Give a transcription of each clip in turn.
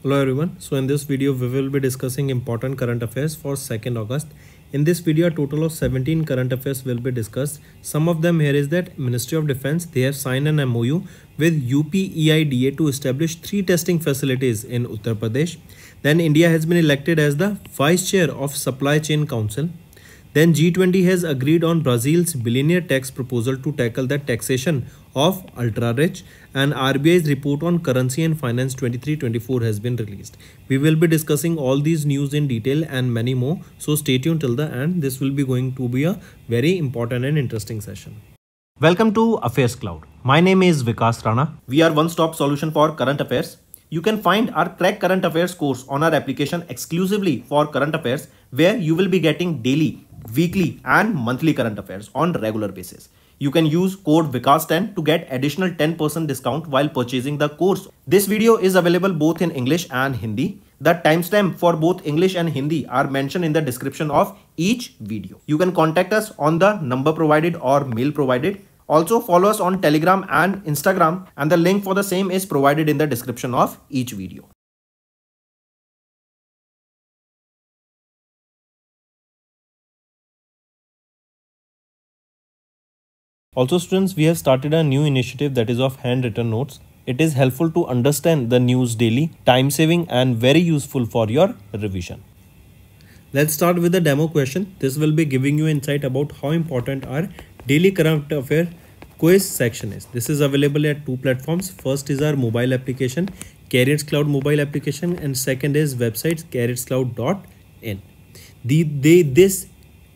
Hello everyone. So in this video we will be discussing important current affairs for 2nd August. In this video a total of 17 current affairs will be discussed. Some of them here is that Ministry of Defence, they have signed an MOU with UPEIDA to establish 3 testing facilities in Uttar Pradesh. Then India has been elected as the Vice Chair of Supply Chain Council. Then G20 has agreed on Brazil's billionaire tax proposal to tackle the taxation of ultra-rich, and RBI's report on currency and finance 23-24 has been released. We will be discussing all these news in detail and many more, so stay tuned till the end. This will be going to be a very important and interesting session. Welcome to Affairs Cloud. My name is Vikas Rana. We are one-stop solution for current affairs. You can find our Crack Current Affairs course on our application exclusively for current affairs, where you will be getting daily, weekly and monthly current affairs on regular basis. You can use code VIKAS10 to get additional 10% discount while purchasing the course. This video is available both in English and Hindi. The timestamp for both English and Hindi are mentioned in the description of each video. You can contact us on the number provided or mail provided. Also follow us on Telegram and Instagram, and the link for the same is provided in the description of each video. Also students, we have started a new initiative that is of handwritten notes. It is helpful to understand the news daily, time saving and very useful for your revision. Let's start with the demo question. This will be giving you insight about how important our daily current affair quiz section is. This is available at 2 platforms. First is our mobile application, Carriers Cloud mobile application, and second is website carrierscloud.in. This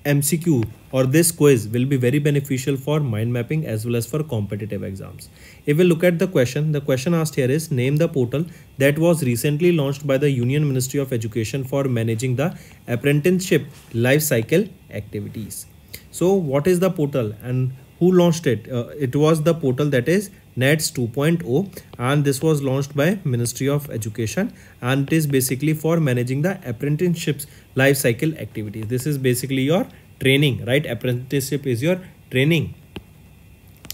MCQ or this quiz will be very beneficial for mind mapping as well as for competitive exams. If we look at the question asked here is, name the portal that was recently launched by the Union Ministry of Education for managing the apprenticeship life cycle activities. So what is the portal and who launched it? It was the portal that is NETS 2.0, and this was launched by Ministry of Education, and it is basically for managing the apprenticeships life cycle activities. This is basically your training, right? Apprenticeship is your training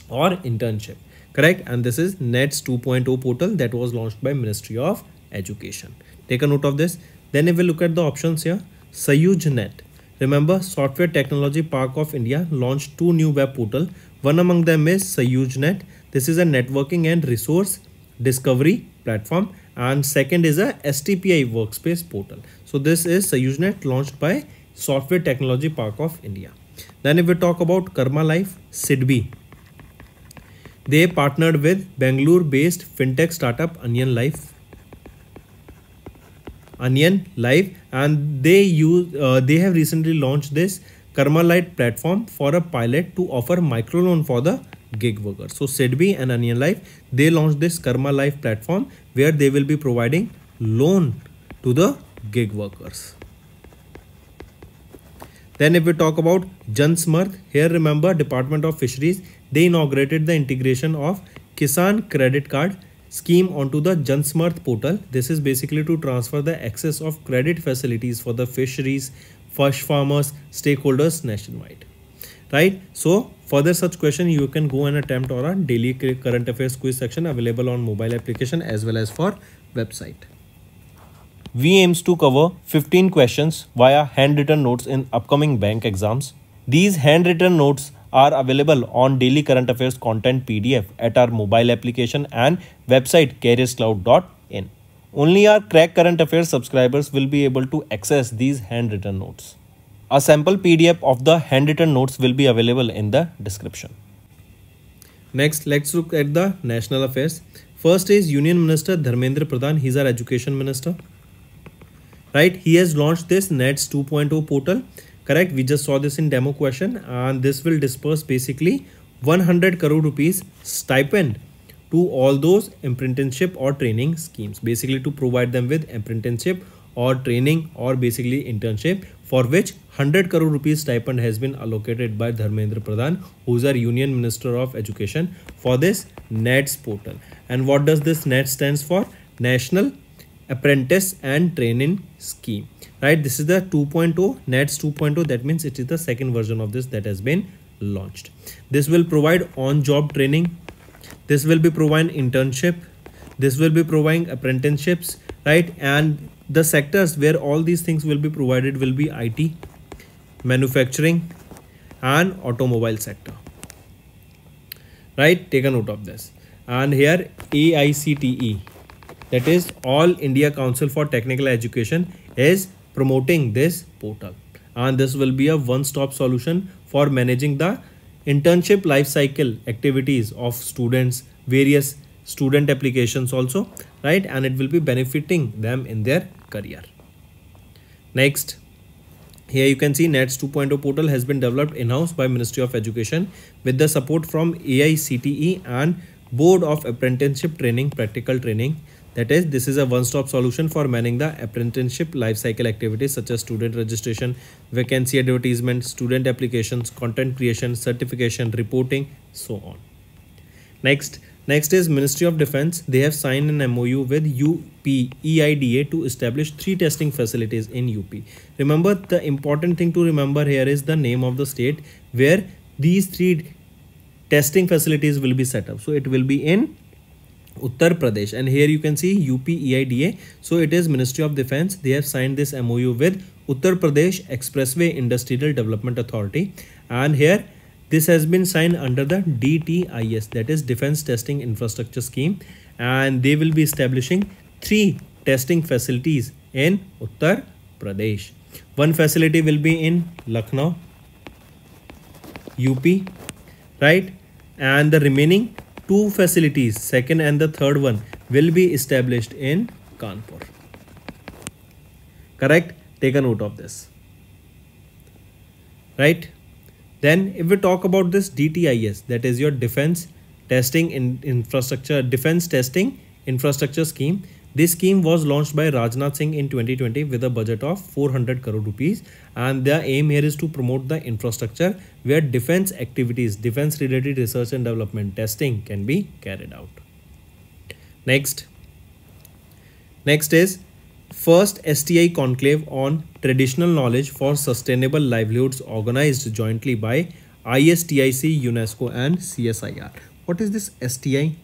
or internship, correct? And this is NETS 2.0 portal that was launched by Ministry of Education. Take a note of this. Then if we look at the options here, SayujNet. Remember, Software Technology Park of India launched 2 new web portals. One among them is SayujNet. This is a networking and resource discovery platform, and second is a STPI workspace portal. So this is SayujNet launched by Software Technology Park of India. Then if we talk about Karma Life, SIDBI. They partnered with Bangalore-based fintech startup Onion Life, and they have recently launched this Karma Light platform for a pilot to offer microloan for the gig workers. So SIDBI and Onion Life, they launched this Karma Life platform where they will be providing loan to the gig workers. Then if we talk about Jan Samarth, here remember Department of Fisheries, they inaugurated the integration of Kisan Credit Card scheme onto the Jan Samarth portal. This is basically to transfer the access of credit facilities for the fisheries, fish farmers, stakeholders nationwide, right? So further such question you can go and attempt on our daily current affairs quiz section available on mobile application as well as for website. We aims to cover 15 questions via handwritten notes in upcoming bank exams. These handwritten notes are available on daily current affairs content PDF at our mobile application and website carrierscloud.in. Only our Crack Current Affairs subscribers will be able to access these handwritten notes. A sample PDF of the handwritten notes will be available in the description. Next, let's look at the national affairs. First is Union Minister Dharmendra Pradhan. He's our education minister, right? He has launched this NETS 2.0 portal, correct? We just saw this in demo question, and this will disperse basically 100 crore rupees stipend to all those apprenticeship or training schemes, basically to provide them with apprenticeship or training or basically internship, for which 100 crore rupees stipend has been allocated by Dharmendra Pradhan, who is our Union Minister of Education, for this NETS portal. And what does this NETS stands for? National Apprentice and Training Scheme, right? This is the 2.0, NETS 2.0. That means it is the second version of this that has been launched. This will provide on-job training. This will be providing internship. This will be providing apprenticeships, right? And the sectors where all these things will be provided will be IT, manufacturing, and automobile sector, right? Take a note of this. And here AICTE, that is All India Council for Technical Education, is promoting this portal, and this will be a one-stop solution for managing the internship life cycle activities of students, various student applications also, right? And it will be benefiting them in their career. Next, here you can see NETS 2.0 portal has been developed in-house by Ministry of Education with the support from AICTE and Board of Apprenticeship Training Practical Training. That is, this is a one-stop solution for managing the apprenticeship life cycle activities such as student registration, vacancy advertisement, student applications, content creation, certification, reporting, so on. Next is Ministry of Defence. They have signed an MOU with UPEIDA to establish 3 testing facilities in UP. Remember, the important thing to remember here is the name of the state where these 3 testing facilities will be set up. So it will be in Uttar Pradesh, and here you can see UPEIDA. So it is Ministry of Defence. They have signed this MOU with Uttar Pradesh Expressway Industrial Development Authority, and here this has been signed under the DTIS, that is Defence Testing Infrastructure Scheme, and they will be establishing 3 testing facilities in Uttar Pradesh. One facility will be in Lucknow, UP, right? And the remaining 2 facilities, second and the third one, will be established in Kanpur. Correct? Take a note of this. Right? Then if we talk about this DTIS, that is your Defence Testing Infrastructure Scheme. This scheme was launched by Rajnath Singh in 2020 with a budget of 400 crore rupees, and the aim here is to promote the infrastructure where defense activities, defense related research and development testing can be carried out. Next is first STI conclave on traditional knowledge for sustainable livelihoods organized jointly by ISTIC, UNESCO and CSIR. What is this STI?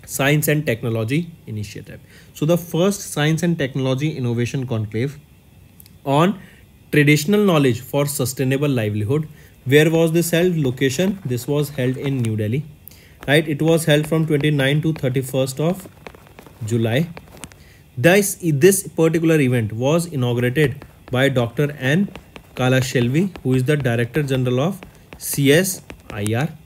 Science and Technology Initiative. So the first Science and Technology Innovation Conclave on traditional knowledge for sustainable livelihood. Where was this held? Location, this was held in New Delhi, right? It was held from 29 to 31st of July. This particular event was inaugurated by Dr. N. Kalashelvi, who is the Director General of CSIR,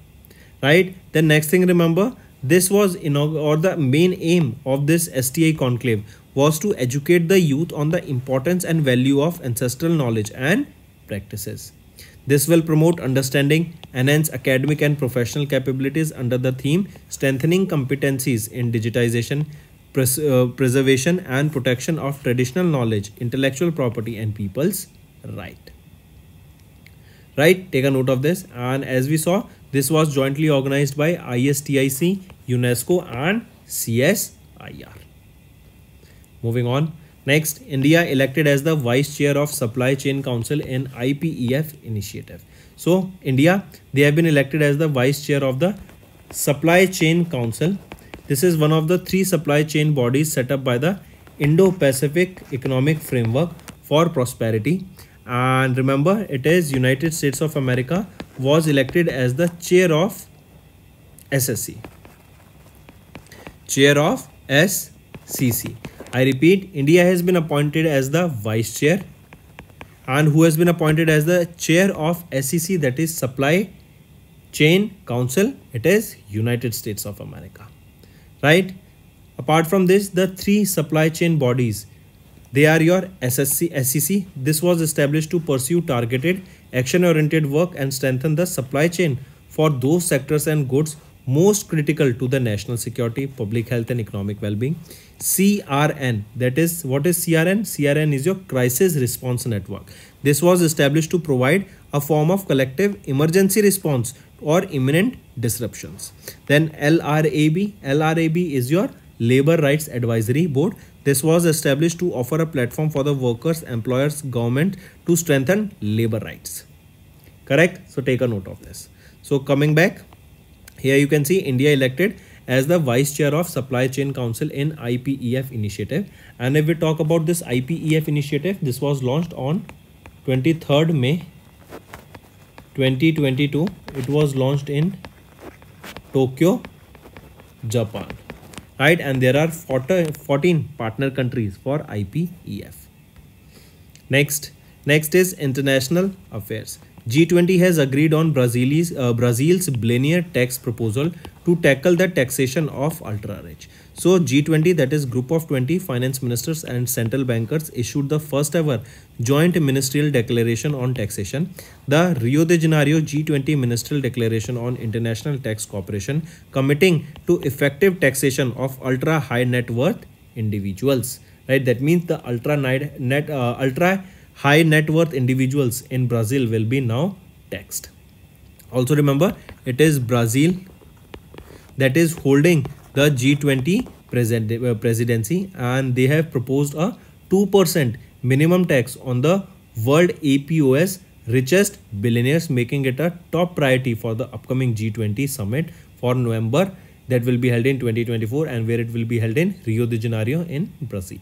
right? The next thing, remember, this was the main aim of this STI conclave was to educate the youth on the importance and value of ancestral knowledge and practices. This will promote understanding, enhance academic and professional capabilities under the theme strengthening competencies in digitization, preservation and protection of traditional knowledge, intellectual property and people's right. Right, take a note of this. And as we saw, this was jointly organized by ISTIC, UNESCO and CSIR. Moving on. Next, India elected as the Vice Chair of Supply Chain Council in IPEF initiative. So, India, they have been elected as the Vice Chair of the Supply Chain Council. This is one of the 3 supply chain bodies set up by the Indo-Pacific Economic Framework for Prosperity. And remember, it is United States of America was elected as the chair of SSC. Chair of SCC. I repeat, India has been appointed as the vice chair, and who has been appointed as the chair of SCC, that is Supply Chain Council, it is United States of America, right? Apart from this, the 3 supply chain bodies, they are your SCC. This was established to pursue targeted, action-oriented work and strengthen the supply chain for those sectors and goods most critical to the national security, public health and economic well-being. CRN, that is, what is CRN? CRN is your Crisis Response Network. This was established to provide a form of collective emergency response or imminent disruptions. Then LRAB. LRAB is your Labor Rights Advisory Board. This was established to offer a platform for the workers, employers, government to strengthen labor rights. Correct? So take a note of this. So coming back, here you can see India elected as the Vice Chair of Supply Chain Council in IPEF initiative. And if we talk about this IPEF initiative, this was launched on 23rd May 2022. It was launched in Tokyo, Japan, right? And there are 14 partner countries for IPEF. Next is international affairs. G20 has agreed on Brazil's Billionaire Tax proposal to tackle the taxation of ultra-rich. So G20, that is Group of 20 finance ministers and central bankers, issued the first ever joint ministerial declaration on taxation, the Rio de Janeiro G20 ministerial declaration on international tax cooperation, committing to effective taxation of ultra high net worth individuals. Right, that means the ultra high net worth individuals in Brazil will be now taxed. Also remember, it is Brazil that is holding the G20 presidency, and they have proposed a 2% minimum tax on the world APOS richest billionaires, making it a top priority for the upcoming G20 summit for November that will be held in 2024, and where it will be held in Rio de Janeiro in Brazil.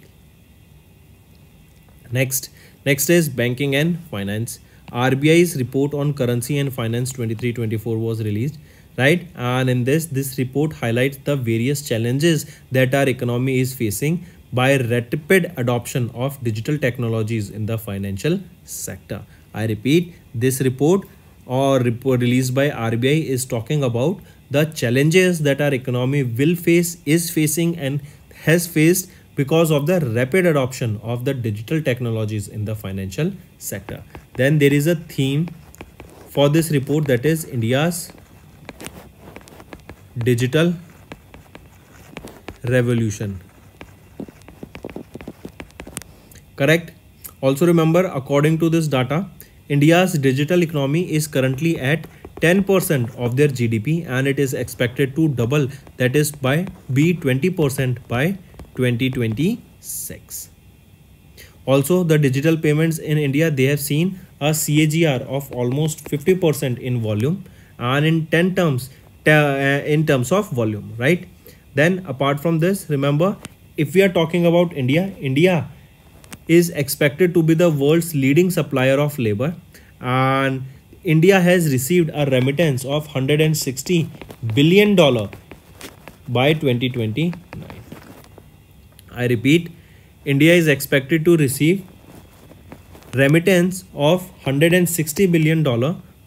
Next is banking and finance. RBI's report on currency and finance 23-24 was released, right? And in this report highlights the various challenges that our economy is facing by rapid adoption of digital technologies in the financial sector. I repeat, this report released by RBI is talking about the challenges that our economy is facing and has faced because of the rapid adoption of the digital technologies in the financial sector. Then there is a theme for this report, that is India's digital revolution. Correct. Also remember, according to this data, India's digital economy is currently at 10% of their GDP, and it is expected to double, that is be 20% by 2026. Also, the digital payments in India, they have seen a CAGR of almost 50% in volume and in terms of volume, right? Then apart from this, remember, if we are talking about India is expected to be the world's leading supplier of labor, and India has received a remittance of $160 billion by 2029. I repeat, India is expected to receive remittance of $160 billion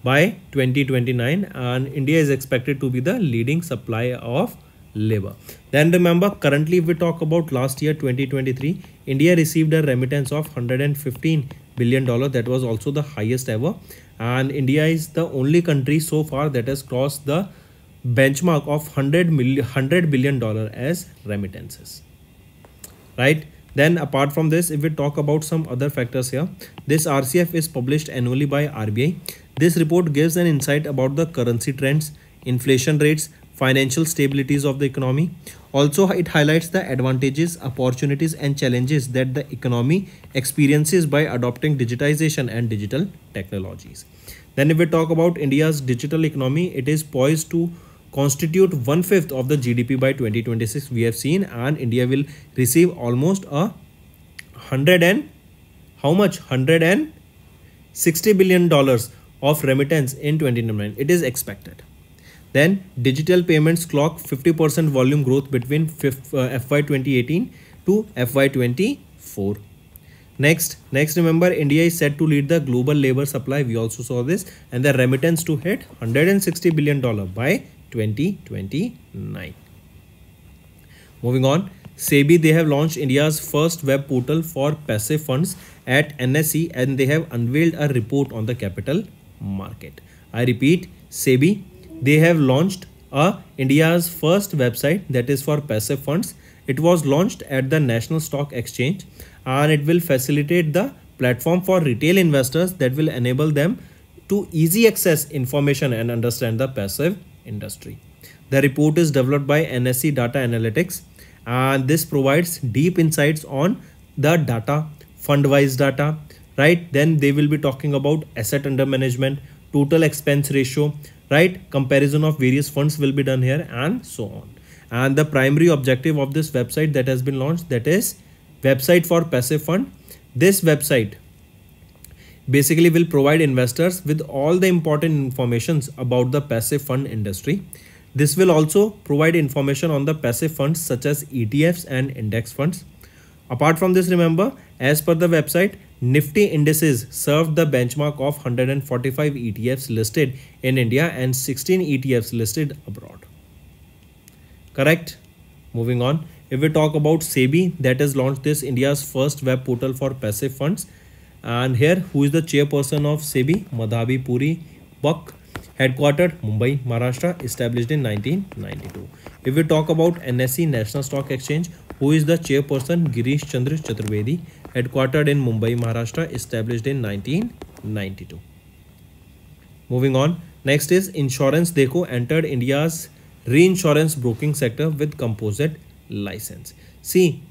by 2029, and India is expected to be the leading supplier of labor. Then remember, currently if we talk about last year 2023, India received a remittance of $115 billion. That was also the highest ever, and India is the only country so far that has crossed the benchmark of $100 billion as remittances. Right. Then apart from this, if we talk about some other factors here, this RCF is published annually by RBI. This report gives an insight about the currency trends, inflation rates, financial stabilities of the economy. Also, it highlights the advantages, opportunities and challenges that the economy experiences by adopting digitization and digital technologies. Then if we talk about India's digital economy, it is poised to constitute 1/5 of the GDP by 2026, we have seen, and India will receive almost $160 billion of remittance in 2029. It is expected. Then digital payments clock 50% volume growth between FY 2018 to FY 2024. Next, remember, India is set to lead the global labor supply. We also saw this, and the remittance to hit $160 billion by 2029. Moving on, SEBI, they have launched India's first web portal for passive funds at NSE, and they have unveiled a report on the capital market. I repeat, SEBI, they have launched India's first website that is for passive funds. It was launched at the National Stock Exchange, and it will facilitate the platform for retail investors that will enable them to easy access information and understand the passive industry. The report is developed by NSE Data Analytics, and this provides deep insights on the data, fund-wise data, right? Then they will be talking about asset under management, total expense ratio, right? Comparison of various funds will be done here, and so on. and the primary objective of this website that has been launched, that is website for passive fund. This website basically will provide investors with all the important informations about the passive fund industry. This will also provide information on the passive funds such as ETFs and index funds. Apart from this, remember, as per the website, Nifty indices served the benchmark of 145 ETFs listed in India and 16 ETFs listed abroad. Correct? Moving on. If we talk about SEBI, that has launched this India's first web portal for passive funds. And here, who is the chairperson of SEBI? Madhavi Puri Buck, headquartered Mumbai, Maharashtra, established in 1992. If we talk about NSE, National Stock Exchange, who is the chairperson? Girish Chandra Chaturvedi, headquartered in Mumbai, Maharashtra, established in 1992. Moving on. Next is Insurance Dekho entered India's reinsurance broking sector with composite license. See,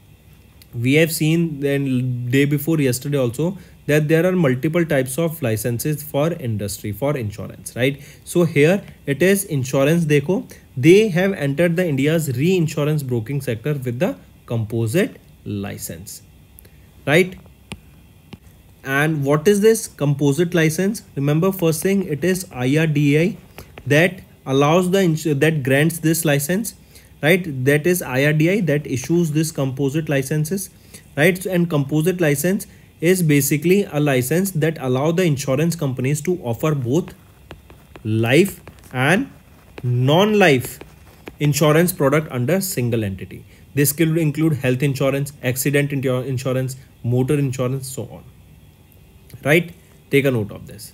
we have seen then day before yesterday also that there are multiple types of licenses for industry, for insurance, right? So here it is Insurance Dekho. They have entered the India's reinsurance broking sector with the composite license, right? And what is this composite license? Remember, first thing, it is IRDAI that allows that grants this license, right? That is IRDAI that issues this composite licenses, right? And composite license is basically a license that allow the insurance companies to offer both life and non-life insurance product under single entity. This could include health insurance, accident insurance, motor insurance, so on, right? Take a note of this.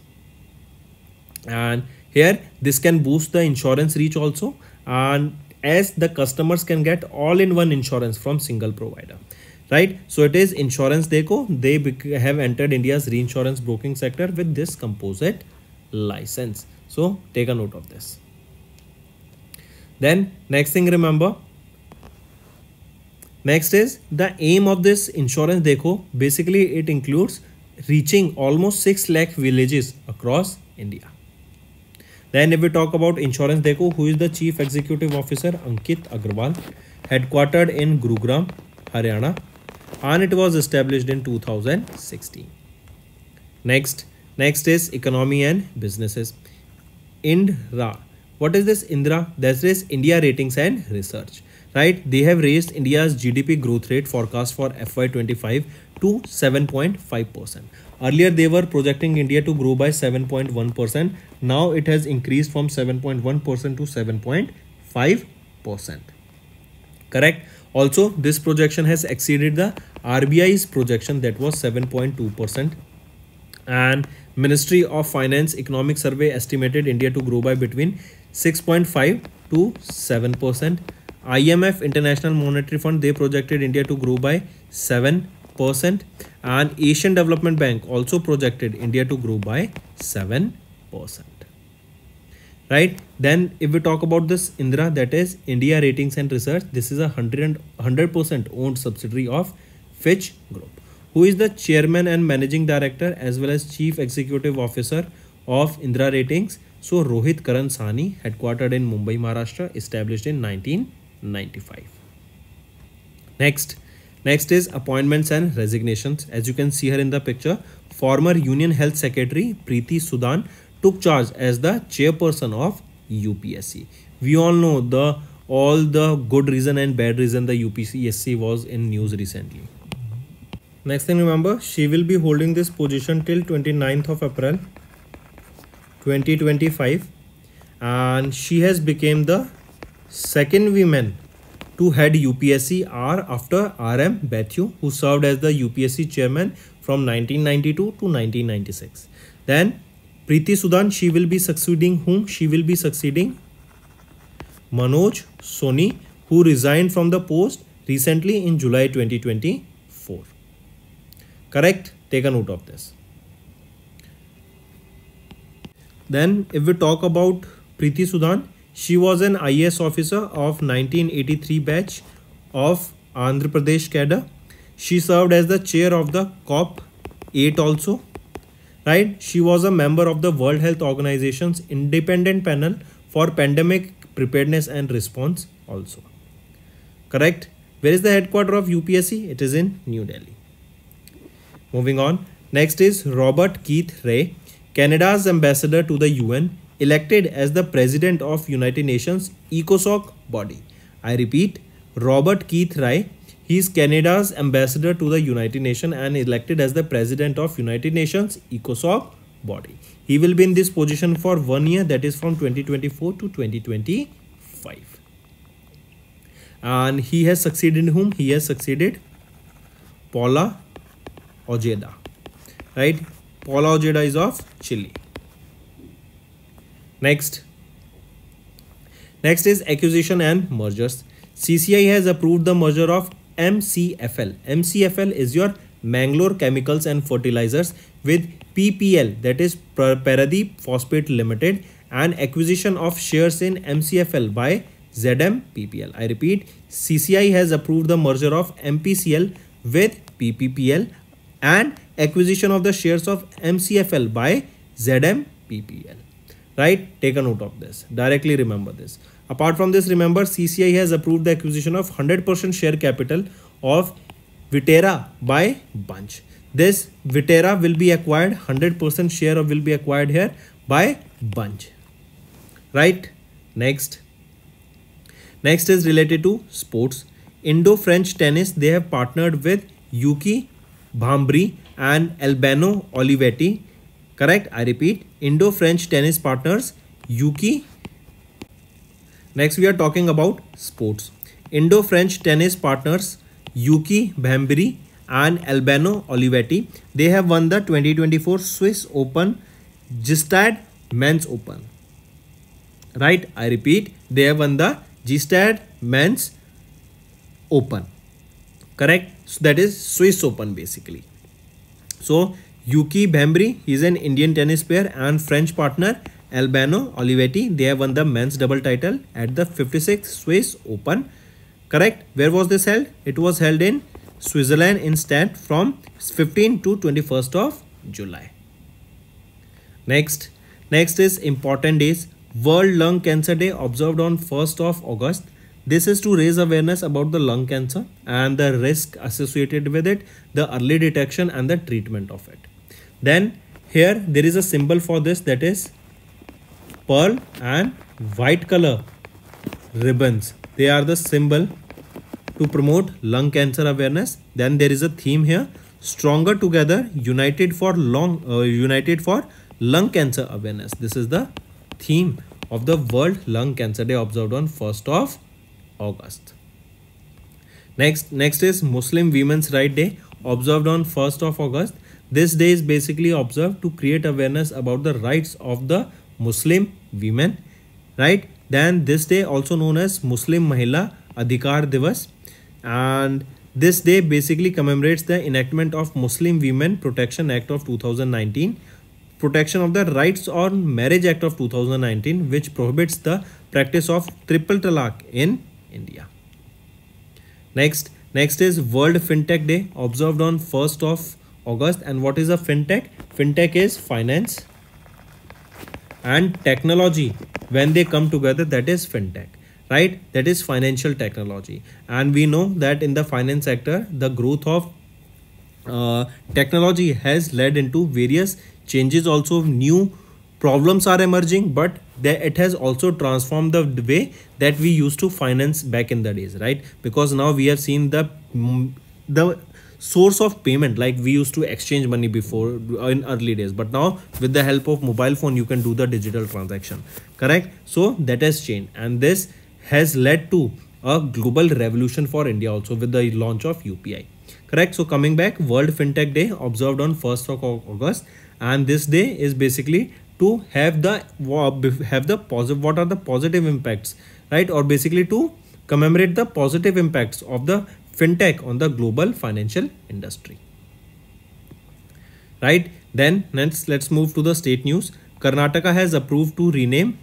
And here this can boost the insurance reach also, and as the customers can get all-in-one insurance from single provider, right? So it is Insurance Dekho. They have entered India's reinsurance broking sector with this composite license. So take a note of this. Then next thing, remember, next is the aim of this Insurance Dekho. Basically, it includes reaching almost 6 lakh villages across India. Then if we talk about Insurance Dekho, who is the Chief Executive Officer? Ankit Agarwal, headquartered in Gurugram, Haryana, and it was established in 2016. Next is Economy and Businesses. INDRA. What is this INDRA? That is India Ratings and Research, right? They have raised India's GDP growth rate forecast for FY25 to 7.5%. Earlier, they were projecting India to grow by 7.1%. Now it has increased from 7.1% to 7.5%. Correct? Also, this projection has exceeded the RBI's projection that was 7.2%. And Ministry of Finance Economic Survey estimated India to grow by between 6.5 to 7%. IMF, International Monetary Fund, they projected India to grow by 7%. And Asian Development Bank also projected India to grow by 7%. Right? Then if we talk about this INDRA, that is India Ratings and Research, this is a 100% owned subsidiary of Fitch Group. Who is the Chairman and Managing Director as well as Chief Executive Officer of INDRA Ratings? So Rohit Karan Sahni, headquartered in Mumbai, Maharashtra, established in 1995. Next is appointments and resignations. As you can see here in the picture, former Union Health Secretary Preeti Sudhan took charge as the chairperson of UPSC. We all know all the good reason and bad reason the UPSC was in news recently. Next thing, remember, she will be holding this position till 29th of April 2025, and she has become the second woman to head UPSC after RM Bathew, who served as the UPSC chairman from 1992 to 1996. Then Preeti Sudhan, she will be succeeding whom? She will be succeeding Manoj Soni, who resigned from the post recently in July 2024. Correct? Take a note of this. Then if we talk about Preeti Sudhan, she was an IAS officer of 1983 batch of Andhra Pradesh cadre. She served as the chair of the COP8 also. Right? She was a member of the World Health Organization's independent panel for pandemic preparedness and response also. Correct. Where is the headquarters of UPSC? It is in New Delhi. Moving on. Next is Robert Keith Ray, Canada's ambassador to the UN, elected as the president of United Nations ECOSOC body. I repeat, Robert Keith Ray. He is Canada's ambassador to the United Nations and elected as the president of United Nations ECOSOC body. He will be in this position for 1 year, that is from 2024 to 2025. And he has succeeded whom? He has succeeded Paula Ojeda. Right? Paula Ojeda is of Chile. Next is acquisition and mergers. CCI has approved the merger of MCFL. MCFL is your Mangalore Chemicals and Fertilizers with PPL, that is Paradeep Phosphate Limited, and acquisition of shares in MCFL by ZMPPL. I repeat, CCI has approved the merger of MPCL with PPPL and acquisition of the shares of MCFL by ZMPPL. Right? Take a note of this. Directly remember this. Apart from this, remember CCI has approved the acquisition of 100% share capital of Viterra by Bunge. This Viterra will be acquired, 100% share will be acquired here by Bunge. Right? Next is related to sports. Indo-French tennis, they have partnered with Yuki Bhambri and Albano Olivetti. Correct? I repeat, Indo-French tennis partners Yuki. Next we are talking about sports. Indo-French tennis partners Yuki Bhambri and Albano Olivetti. They have won the 2024 Swiss Open Gstaad Men's Open. Right? I repeat, they have won the Gstaad Men's Open. Correct? So that is Swiss Open basically. So Yuki Bhambri, he is an Indian tennis player, and French partner Albano Olivetti, they have won the men's double title at the 56th Swiss Open. Correct? Where was this held? It was held in Switzerland in Stade from 15 to 21st of July. Next is important days. World Lung Cancer Day observed on 1st of August. This is to raise awareness about the lung cancer and the risk associated with it, the early detection and the treatment of it. Then here there is a symbol for this, that is pearl and white color ribbons. They are the symbol to promote lung cancer awareness. Then there is a theme here: stronger together, united for lung cancer awareness. This is the theme of the World Lung Cancer Day observed on 1st of August. Next is Muslim Women's Right Day observed on 1st of August. This day is basically observed to create awareness about the rights of the Muslim women. Right? Then this day also known as Muslim Mahila Adhikar Divas, and this day basically commemorates the enactment of Muslim Women Protection Act of 2019, Protection of the Rights on Marriage Act of 2019, which prohibits the practice of triple talaq in India. Next is World FinTech Day observed on 1st of August. And what is a FinTech? FinTech is finance and technology. When they come together, that is FinTech. Right? That is financial technology. And we know that in the finance sector, the growth of technology has led into various changes. Also, new problems are emerging, but it has also transformed the way that we used to finance back in the days, right? Because now we have seen the source of payment, like we used to exchange money before in early days, but now with the help of mobile phone you can do the digital transaction. Correct? So that has changed, and this has led to a global revolution for India also with the launch of UPI. Correct? So coming back, World FinTech Day observed on 1st of August, and this day is basically to have the positive, what are the positive impacts, right? Or basically to commemorate the positive impacts of the fintech on the global financial industry. Right? Then let's move to the state news. Karnataka has approved to rename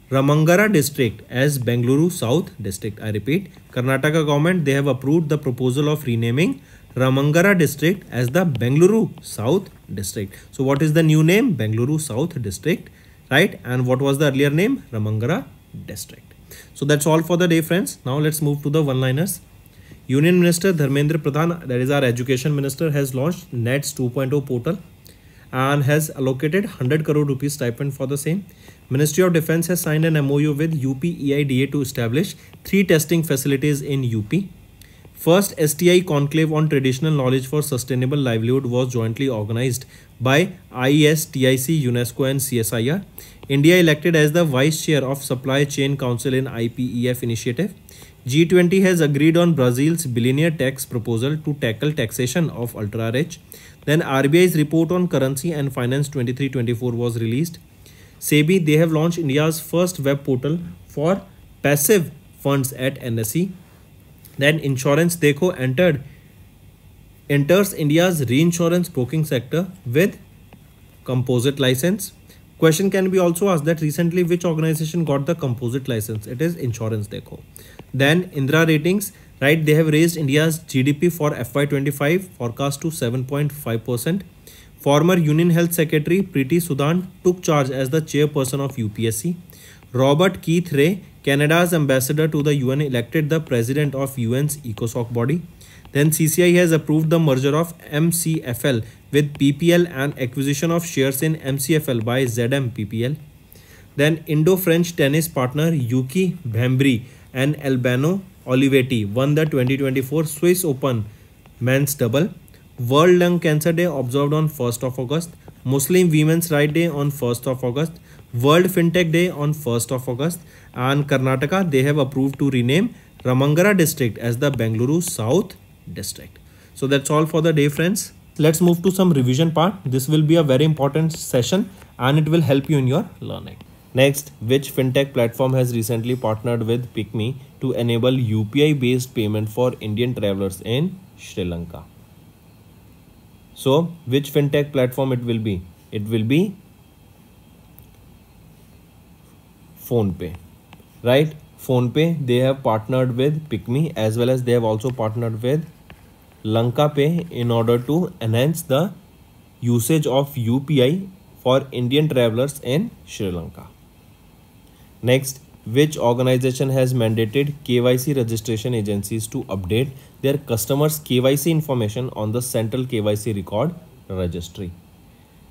Ramangara district as Bengaluru South district. I repeat, Karnataka government, they have approved the proposal of renaming Ramangara district as the Bengaluru South district. So what is the new name? Bengaluru South district, right? And what was the earlier name? Ramangara district. So that's all for the day, friends. Now let's move to the one-liners. Union Minister Dharmendra Pradhan, that is our Education Minister, has launched NETS 2.0 portal and has allocated 100 crore rupees stipend for the same. Ministry of Defence has signed an MOU with UP EIDA to establish 3 testing facilities in UP. First STI conclave on traditional knowledge for sustainable livelihood was jointly organized by IES, TIC, UNESCO and CSIR. India elected as the Vice Chair of Supply Chain Council in IPEF initiative. G20 has agreed on Brazil's billionaire tax proposal to tackle taxation of ultra-rich. Then RBI's report on currency and finance 23-24 was released. SEBI, they have launched India's first web portal for passive funds at NSE. Then Insurance Dekho enters India's reinsurance broking sector with composite license. Question can be also asked that recently which organization got the composite license? It is Insurance Dekho. Then Indra Ratings, right, they have raised India's GDP for FY25 forecast to 7.5%. Former Union Health Secretary Preeti Sudhan took charge as the chairperson of UPSC. Robert Keith Ray, Canada's ambassador to the UN, elected the president of UN's ECOSOC body. Then CCI has approved the merger of MCFL with PPL and acquisition of shares in MCFL by ZMPPL. Then Indo-French tennis partner Yuki Bhembry and Albano Olivetti won the 2024 Swiss Open men's double. World Lung Cancer Day observed on 1st of August. Muslim Women's Rights Day on 1st of August. World FinTech Day on 1st of August. And Karnataka, they have approved to rename Ramangara district as the Bengaluru South district. So that's all for the day, friends. Let's move to some revision part. This will be a very important session and it will help you in your learning. Next, which fintech platform has recently partnered with PickMe to enable UPI based payment for Indian travelers in Sri Lanka? So which fintech platform it will be? It will be PhonePe, right? PhonePe, they have partnered with PickMe as well as they have also partnered with Lanka Pay in order to enhance the usage of UPI for Indian travelers in Sri Lanka. Next, which organization has mandated KYC registration agencies to update their customers' KYC information on the Central KYC Record Registry?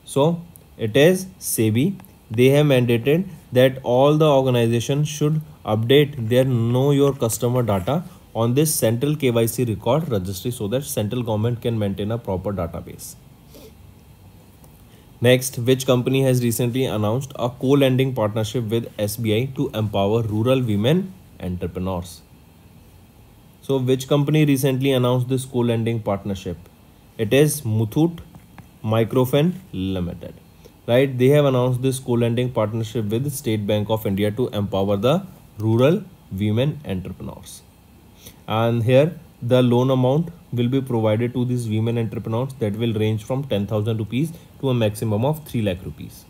So it is SEBI. They have mandated that all the organizations should update their Know Your Customer data on this Central KYC Record Registry so that central government can maintain a proper database. Next, which company has recently announced a co-lending partnership with SBI to empower rural women entrepreneurs? So which company recently announced this co-lending partnership? It is Muthoot Microfinance Limited. Right, they have announced this co-lending partnership with State Bank of India to empower the rural women entrepreneurs. And here the loan amount will be provided to these women entrepreneurs that will range from 10,000 rupees to a maximum of 3 lakh rupees.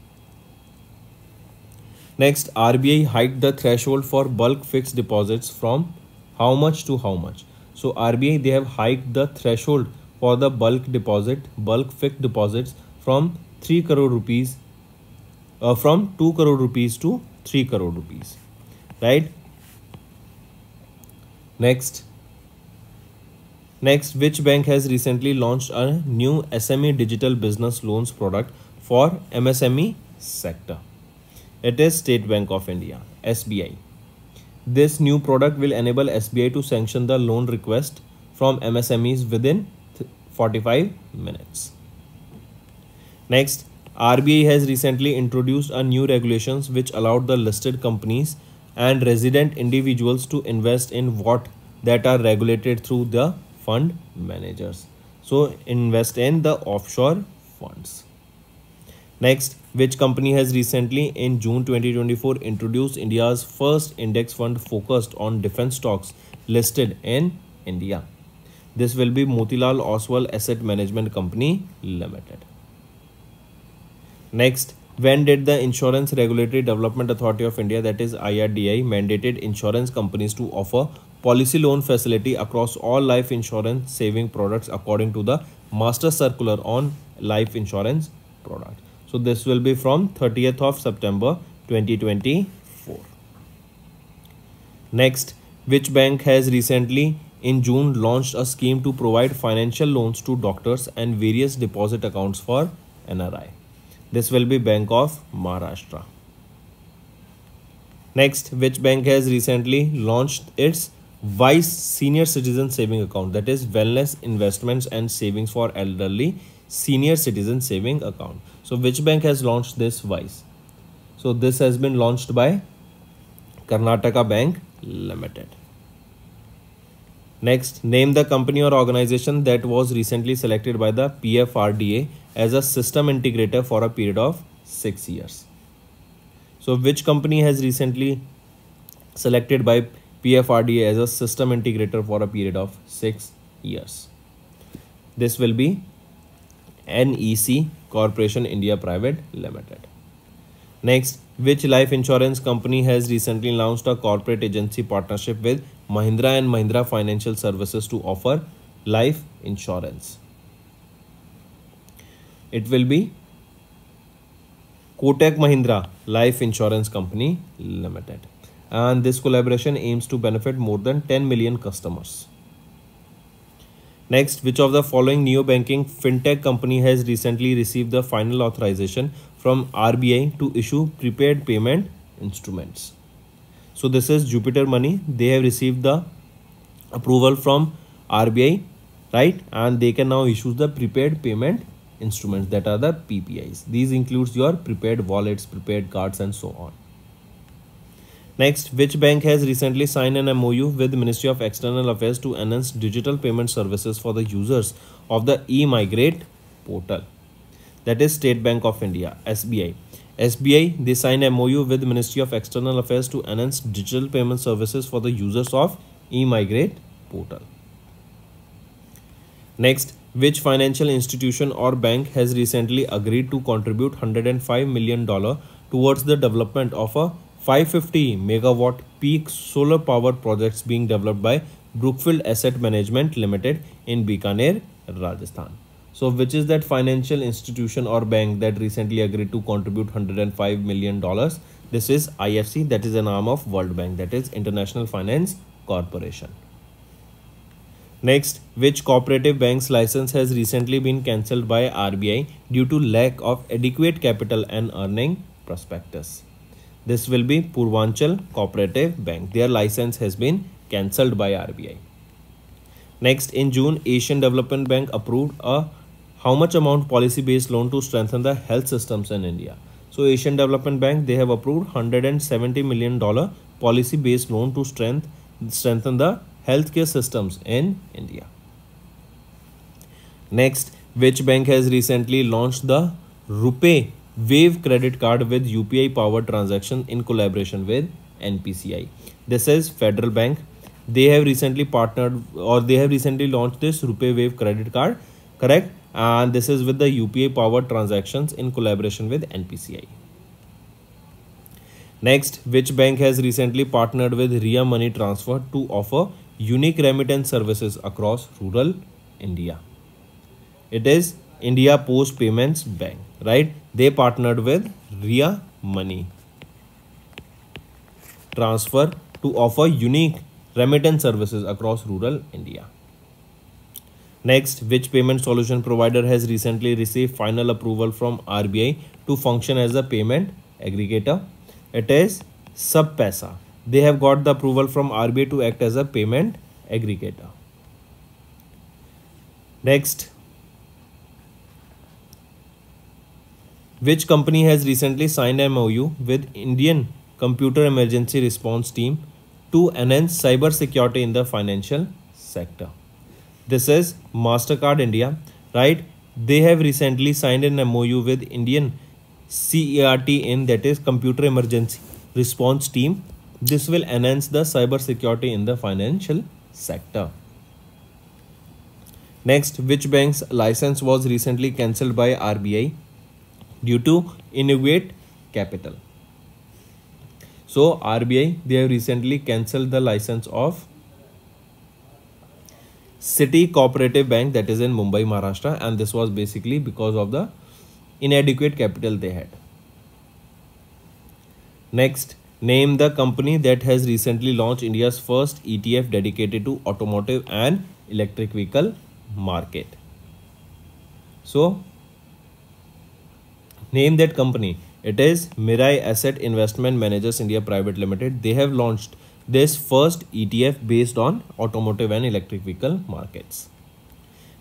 Next, RBI hiked the threshold for bulk fixed deposits from how much to how much? So RBI, they have hiked the threshold for the bulk fixed deposits from 3 crore rupees, from 2 crore rupees to 3 crore rupees, right? Next, which bank has recently launched a new SME digital business loans product for MSME sector? It is State Bank of India, SBI. This new product will enable SBI to sanction the loan request from MSMEs within 45 minutes. Next, RBI has recently introduced a new regulations which allowed the listed companies and resident individuals to invest in what that are regulated through the fund managers. So invest in the offshore funds. Next, which company has recently in June 2024 introduced India's first index fund focused on defense stocks listed in India? This will be Motilal Oswal Asset Management Company Limited. Next, when did the Insurance Regulatory Development Authority of India, that is IRDAI, mandated insurance companies to offer policy loan facility across all life insurance saving products according to the Master Circular on Life Insurance Product? So this will be from 30th of September 2024. Next, which bank has recently in June launched a scheme to provide financial loans to doctors and various deposit accounts for NRI? This will be Bank of Maharashtra. Next, which bank has recently launched its Wise Senior Citizen Saving Account, that is Wellness Investments and Savings for Elderly Senior Citizen Saving Account. So which bank has launched this Wise? So this has been launched by Karnataka Bank Limited. Next, name the company or organization that was recently selected by the PFRDA as a system integrator for a period of 6 years. So which company has recently selected by PFRDA as a system integrator for a period of 6 years? This will be NEC Corporation India Private Limited. Next, which life insurance company has recently launched a corporate agency partnership with Mahindra and Mahindra Financial Services to offer life insurance? It will be Kotak Mahindra Life Insurance Company Limited. And this collaboration aims to benefit more than 10 million customers. Next, which of the following neo-banking fintech company has recently received the final authorization from RBI to issue prepaid payment instruments? So this is Jupiter Money. They have received the approval from RBI, right? And they can now issue the prepaid payment instruments, that are the PPIs. These includes your prepaid wallets, prepaid cards and so on. Next, which bank has recently signed an MOU with the Ministry of External Affairs to enhance digital payment services for the users of the eMigrate portal? That is State Bank of India, SBI. SBI, they signed an MOU with the Ministry of External Affairs to enhance digital payment services for the users of eMigrate portal. Next, which financial institution or bank has recently agreed to contribute $105 million towards the development of a 550 megawatt peak solar power projects being developed by Brookfield Asset Management Limited in Bikaner, Rajasthan? So which is that financial institution or bank that recently agreed to contribute $105 million? This is IFC, that is an arm of World Bank, that is International Finance Corporation. Next, which cooperative bank's license has recently been cancelled by RBI due to lack of adequate capital and earning prospectus? This will be Purvanchal Cooperative Bank. Their license has been cancelled by RBI. Next, in June, Asian Development Bank approved a how much amount policy-based loan to strengthen the health systems in India? So Asian Development Bank, they have approved $170 million policy-based loan to strengthen the healthcare systems in India. Next, which bank has recently launched the RuPay Wave credit card with UPI powered transaction in collaboration with NPCI? This is Federal Bank. They have recently partnered, or they have recently launched this RuPay Wave credit card, correct? And this is with the UPI powered transactions in collaboration with NPCI. Next, which bank has recently partnered with Ria Money Transfer to offer unique remittance services across rural India? It is India Post Payments Bank, right? They partnered with Ria Money Transfer to offer unique remittance services across rural India. Next, which payment solution provider has recently received final approval from RBI to function as a payment aggregator? It is SubPaisa. They have got the approval from RBI to act as a payment aggregator. Next, which company has recently signed an MOU with Indian Computer Emergency Response Team to enhance cyber security in the financial sector? This is MasterCard India, right? They have recently signed an MOU with Indian CERT in, that is Computer Emergency Response Team. This will enhance the cyber security in the financial sector. Next, which bank's license was recently cancelled by RBI due to inadequate capital? So RBI, they have recently cancelled the license of City Cooperative Bank, that is in Mumbai, Maharashtra, and this was basically because of the inadequate capital they had. Next, Name the company that has recently launched India's first ETF dedicated to automotive and electric vehicle market. So, name that company. It is Mirai Asset Investment Managers India Private Limited. They have launched this first ETF based on automotive and electric vehicle markets.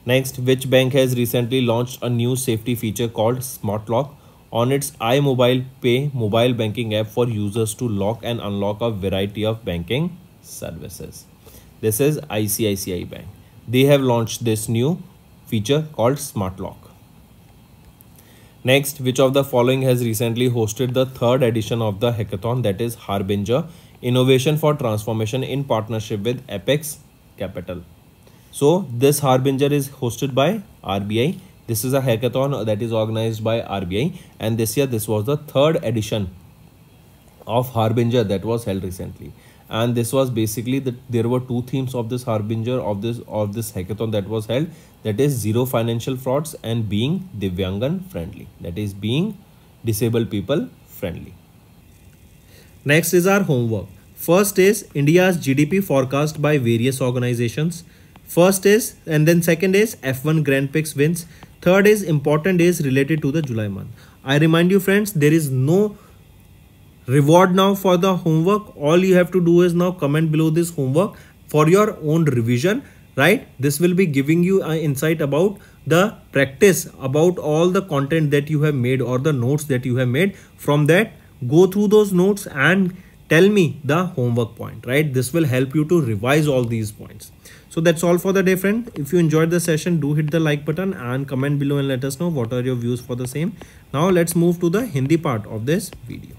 Next, which bank has recently launched a new safety feature called Smart Lock on its iMobile Pay mobile banking app for users to lock and unlock a variety of banking services? This is ICICI Bank. They have launched this new feature called Smart Lock. Next, which of the following has recently hosted the third edition of the hackathon, that is Harbinger Innovation for Transformation in partnership with Apex Capital? So this Harbinger is hosted by RBI. This is a hackathon that is organized by RBI, and this year this was the third edition of Harbinger that was held recently. And this was basically there were two themes of this Harbinger of this hackathon that was held, that is zero financial frauds and being Divyangan friendly, that is being disabled people friendly. Next is our homework. First is India's GDP forecast by various organizations. First is, and then second is F1 Grand Prix wins. Third is important days related to the July month. I remind you friends, there is no reward now for the homework. All you have to do is now comment below this homework for your own revision, right? This will be giving you an insight about the practice, about all the content that you have made or the notes that you have made. From that, go through those notes and tell me the homework point, right? This will help you to revise all these points. So that's all for the day, friend. If you enjoyed the session, do hit the like button and comment below and let us know what are your views for the same. Now let's move to the Hindi part of this video.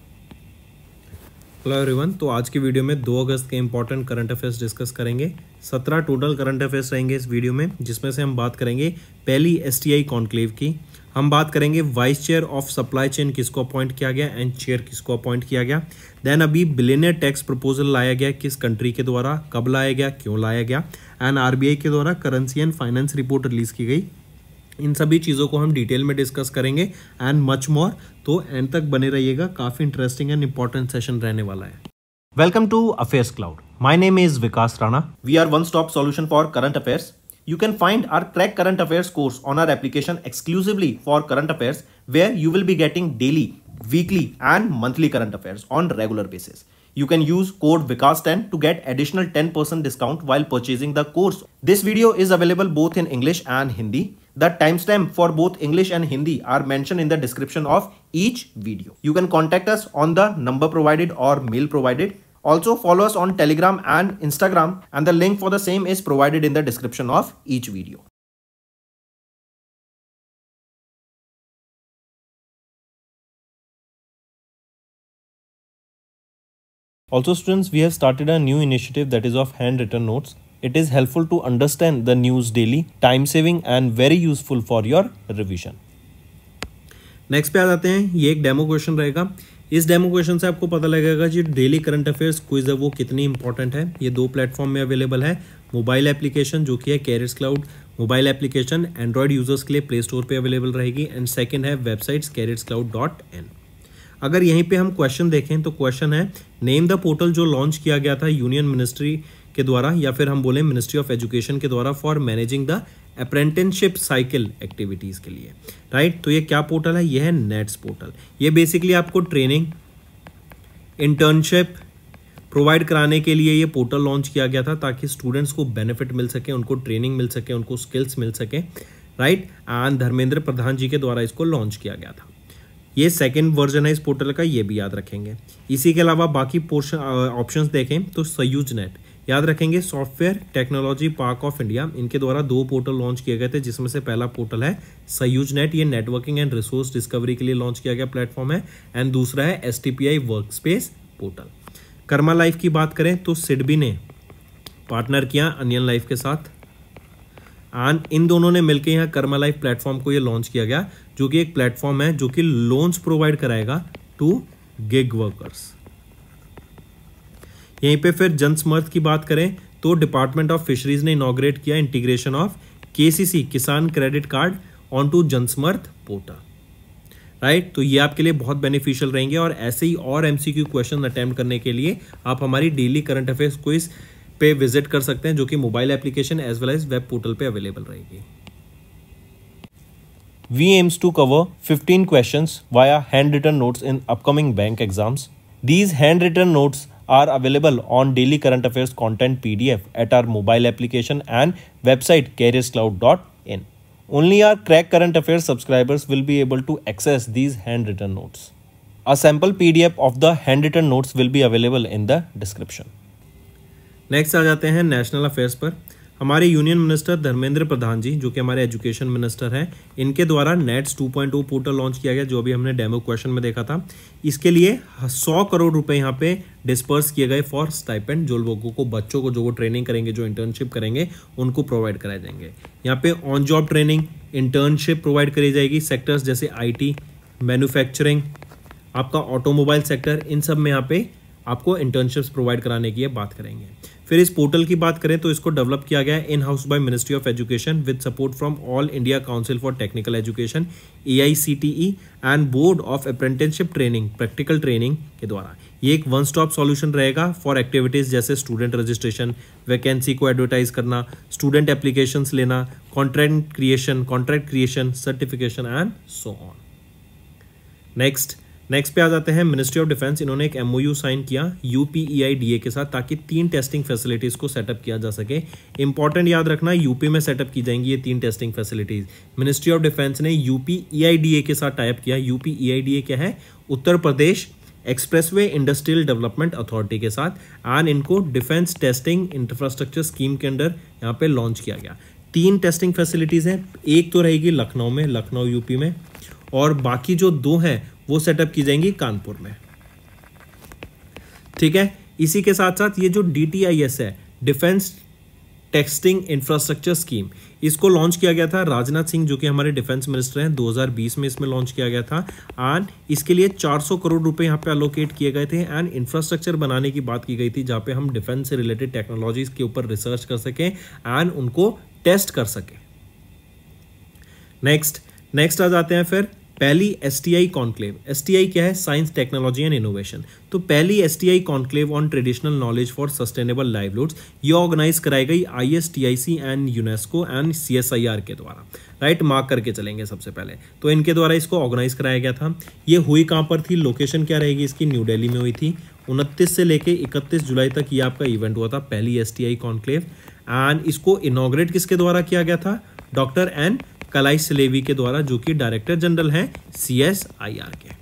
Hello everyone, तो आज की video में 2 अगस्त के important current affairs discuss करेंगे। 17 total current affairs रहेंगे इस video में, जिसमें से हम बात करेंगे पहली STI कॉन्क्लेव की। हम बात करेंगे vice chair of supply chain किसको अपॉइंट किया गया एंड चेयर किसको अपॉइंट किया गया। देन अभी बिलियनियर टैक्स प्रपोजल लाया गया किस कंट्री के द्वारा, कब लाया गया, क्यों लाया गया, एंड RBI के द्वारा currency and finance report release की गई। इन सभी चीज़ों को हम डिटेल में डिस्कस करेंगे एंड मच मोर, तो एंड तक बने रहिएगा, काफ़ी इंटरेस्टिंग एंड इंपॉर्टेंट सेशन रहने वाला है। Welcome to Affairs Cloud. My name is Vikas Rana. We are one-stop solution for current affairs. You can find our Crack Current Affairs course on our application exclusively for current affairs, where you will be getting daily, weekly and monthly current affairs on regular basis. You can use code VIKAS10 to get additional 10% discount while purchasing the course. This video is available both in English and Hindi. The timestamp for both English and Hindi are mentioned in the description of each video. You can contact us on the number provided or mail provided. Also follow us on Telegram and Instagram, and the link for the same is provided in the description of each video. Also students, we have started a new initiative that is of handwritten notes. It is helpful to understand the news daily, time saving and very useful for your revision. Next पे आ जाते हैं। ये एक demo question रहेगा। इस demo question से आपको पता लगेगा कि डेली करंट अफेयर्स क्विज है वो कितनी इंपॉर्टेंट है। ये 2 प्लेटफॉर्म में अवेलेबल है। मोबाइल एप्लीकेशन जो कि है carriers cloud mobile application, Android users के लिए प्ले स्टोर पे अवेलेबल रहेगी, एंड सेकंड है वेबसाइट्स careerscloud.in। अगर यहीं पे हम क्वेश्चन देखें तो क्वेश्चन है नेम द पोर्टल जो लॉन्च किया गया था यूनियन मिनिस्ट्री के द्वारा, या फिर हम बोले मिनिस्ट्री ऑफ एजुकेशन के द्वारा, for managing the apprenticeship cycle activities के लिए, राइट। तो ये क्या पोर्टल है? ये है नेट्स पोर्टल। ये बेसिकली आपको ट्रेनिंग, इंटर्नशिप प्रोवाइड कराने के लिए ये पोर्टल लॉन्च किया गया था, ताकि स्टूडेंट्स को बेनिफिट मिल सके, उनको ट्रेनिंग मिल सके, उनको स्किल्स मिल सके, राइट। एंड धर्मेंद्र प्रधान जी के द्वारा इसको लॉन्च किया गया था। ये सेकेंड वर्जन है इस पोर्टल का, ये भी याद रखेंगे। इसी के अलावा बाकी पोर्शन ऑप्शंस देखें तो सयूज नेट याद रखेंगे, software technology park of India, इनके द्वारा 2 पोर्टल लॉन्च किए गए थे, जिसमें से पहला पोर्टल है सयूज नेट, ये नेटवर्किंग एंड रिसोर्स डिस्कवरी के लिए लॉन्च किया गया प्लेटफॉर्म है, एंड दूसरा है STPI workspace portal. Karma life की बात करें तो सिडबी ने पार्टनर किया अनियन लाइफ के साथ, एंड इन दोनों ने मिलकर यहाँ कर्मा लाइफ प्लेटफॉर्म को ये लॉन्च किया गया, जो कि एक प्लेटफॉर्म है जो कि लोन्स प्रोवाइड कराएगा टू गिग वर्कर्स। यहीं पे फिर जनस्मर्थ की बात करें तो डिपार्टमेंट ऑफ फिशरीज ने इनॉग्रेट किया integration of KCC Kisan credit card on to Jansamarth portal, right. तो ये आपके लिए बहुत बेनिफिशियल रहेंगे और ऐसे ही और एमसीक्यू क्वेश्चन अटेम्प्ट करने के लिए आप हमारी डेली करंट अफेयर्स क्विज पे विजिट कर सकते हैं, जो कि mobile application as well as web portal पे अवेलेबल रहेगी। We aims to cover 15 questions via handwritten notes in upcoming bank exams. These handwritten notes are available on daily current affairs content PDF at our mobile application and website careerscloud.in. Only our Crack Current Affairs subscribers will be able to access these handwritten notes. A sample PDF of the handwritten notes will be available in the description. Next आ जाते हैं national affairs पर। हमारे union minister Dharmendra Pradhan ji, जो कि हमारे education minister हैं, इनके द्वारा नेट्स 2.0 पोर्टल लॉन्च किया गया, जो भी हमने डेमो क्वेश्चन में देखा था। इसके लिए 100 करोड़ रुपए यहाँ पे डिस्पर्स किए गए फॉर स्टाइपेंड, जो लोगों को, बच्चों को जो वो ट्रेनिंग करेंगे, जो इंटर्नशिप करेंगे, उनको प्रोवाइड कराए जाएंगे। यहाँ पे on job training, internship provide करी जाएगी। सेक्टर्स जैसे IT, मैन्युफैक्चरिंग, आपका ऑटोमोबाइल सेक्टर, इन सब में यहाँ पे आपको इंटर्नशिप्स प्रोवाइड कराने की बात करेंगे। फिर इस पोर्टल की बात करें तो इसको डेवलप किया गया है in house by ministry of education with support from all India council for technical education, AICTE and board of apprenticeship training, practical training के द्वारा। ये एक वन स्टॉप सॉल्यूशन रहेगा फॉर एक्टिविटीज जैसे स्टूडेंट रजिस्ट्रेशन, वैकेंसी को advertise करना, student applications लेना, contract creation, certification and so on. Next पे आ जाते हैं मिनिस्ट्री ऑफ डिफेंस। इन्होंने एक MOU साइन किया UPEIDA के साथ, ताकि 3 टेस्टिंग फैसिलिटीज को सेटअप किया जा सके। इंपॉर्टेंट याद रखना, यूपी में सेटअप की जाएंगी ये 3 testing facilities. Ministry of defence ने UPEIDA के साथ टाइप किया। UPEIDA क्या है? Uttar Pradesh expressway industrial development authority के साथ, एंड इनको डिफेंस टेस्टिंग इंफ्रास्ट्रक्चर स्कीम के अंडर यहाँ पे लॉन्च किया गया। 3 टेस्टिंग फैसिलिटीज हैं, एक तो रहेगी लखनऊ में, लखनऊ यूपी में, और बाकी जो 2 हैं वो सेटअप की जाएंगी कानपुर में। ठीक है, इसी के साथ साथ ये जो DTIS है, डिफेंस टेस्टिंग इंफ्रास्ट्रक्चर स्कीम, इसको लॉन्च किया गया था राजनाथ सिंह, जो कि हमारे डिफेंस मिनिस्टर हैं, 2020 में इसमें लॉन्च किया गया था। एंड इसके लिए 400 करोड़ रुपए यहाँ पे अलोकेट किए गए थे, एंड इंफ्रास्ट्रक्चर बनाने की बात की गई थी, जहाँ पे हम डिफेंस से रिलेटेड टेक्नोलॉजीज के ऊपर रिसर्च कर सकें एंड उनको टेस्ट कर सकें। नेक्स्ट आ जाते हैं फिर पहली STI कॉन्क्लेव। STI क्या है? Science, technology and innovation. तो पहली STI conclave on traditional knowledge for sustainable livelihoods, ये ऑर्गेनाइज कराई गई ISTIC and UNESCO and CSIR के द्वारा। राइट, मार्क करके चलेंगे सबसे पहले। तो इनके द्वारा इसको ऑर्गेनाइज कराया गया था। ये हुई कहाँ पर थी? लोकेशन क्या रहेगी इसकी? न्यू दिल्ली में हुई थी। 29 से लेके 31 जुलाई तक ये आपका इवेंट हुआ था, पहली STI कॉन्क्लेव। एंड इसको इनॉग्रेट किसके द्वारा किया गया था? डॉक्टर N कलाइसलेवी के द्वारा, जो कि डायरेक्टर जनरल हैं CSIR के।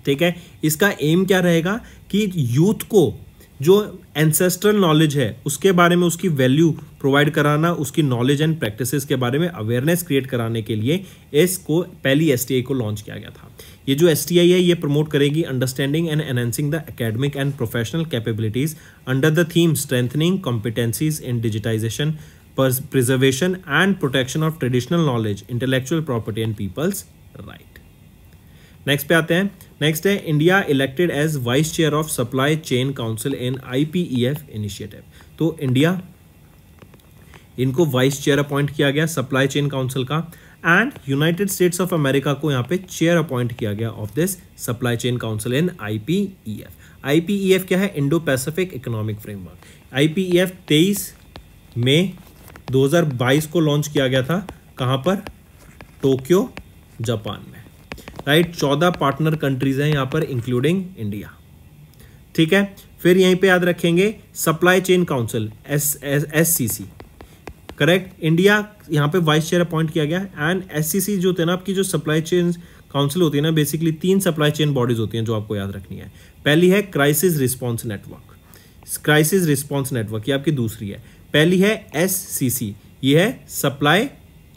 ठीक है, इसका एम क्या रहेगा कि यूथ को जो एंसेस्ट्रल नॉलेज है उसके बारे में, उसकी वैल्यू प्रोवाइड कराना, उसकी नॉलेज एंड प्रैक्टिसेस के बारे में अवेयरनेस क्रिएट कराने के लिए इसको पहली STI को लॉन्च किया गया था। ये जो STI है ये प्रमोट करेगी understanding and enhancing the academic and professional capabilities under the theme strengthening competencies in digitization, preservation and protection of traditional knowledge, intellectual property and people's right. Next पे आते हैं। नेक्स्ट है India elected as vice chair of supply chain council in IPEF initiative. तो India, इनको vice chair appoint किया गया supply chain council का, and United States of America को यहाँ पे चेयर अपॉइंट किया गया of this supply chain council in IPEF। IPEF क्या है? Indo Pacific economic framework. IPEF 23 मई 2022 को लॉन्च किया गया था। कहां पर? टोक्यो, जापान में। राइट, 14 पार्टनर कंट्रीज हैं यहां पर इंक्लूडिंग इंडिया। ठीक है, फिर यहीं पे याद रखेंगे supply chain council SCC। Correct, India यहां पे वाइस चेयर अपॉइंट किया गया, एंड SCC जो होते हैं ना, आपकी जो सप्लाई चेन काउंसिल होती है ना, बेसिकली 3 सप्लाई चेन बॉडीज होती हैं जो आपको याद रखनी है। पहली है crisis response network, crisis response network, ये आपकी दूसरी है। पहली है SCC, ये है supply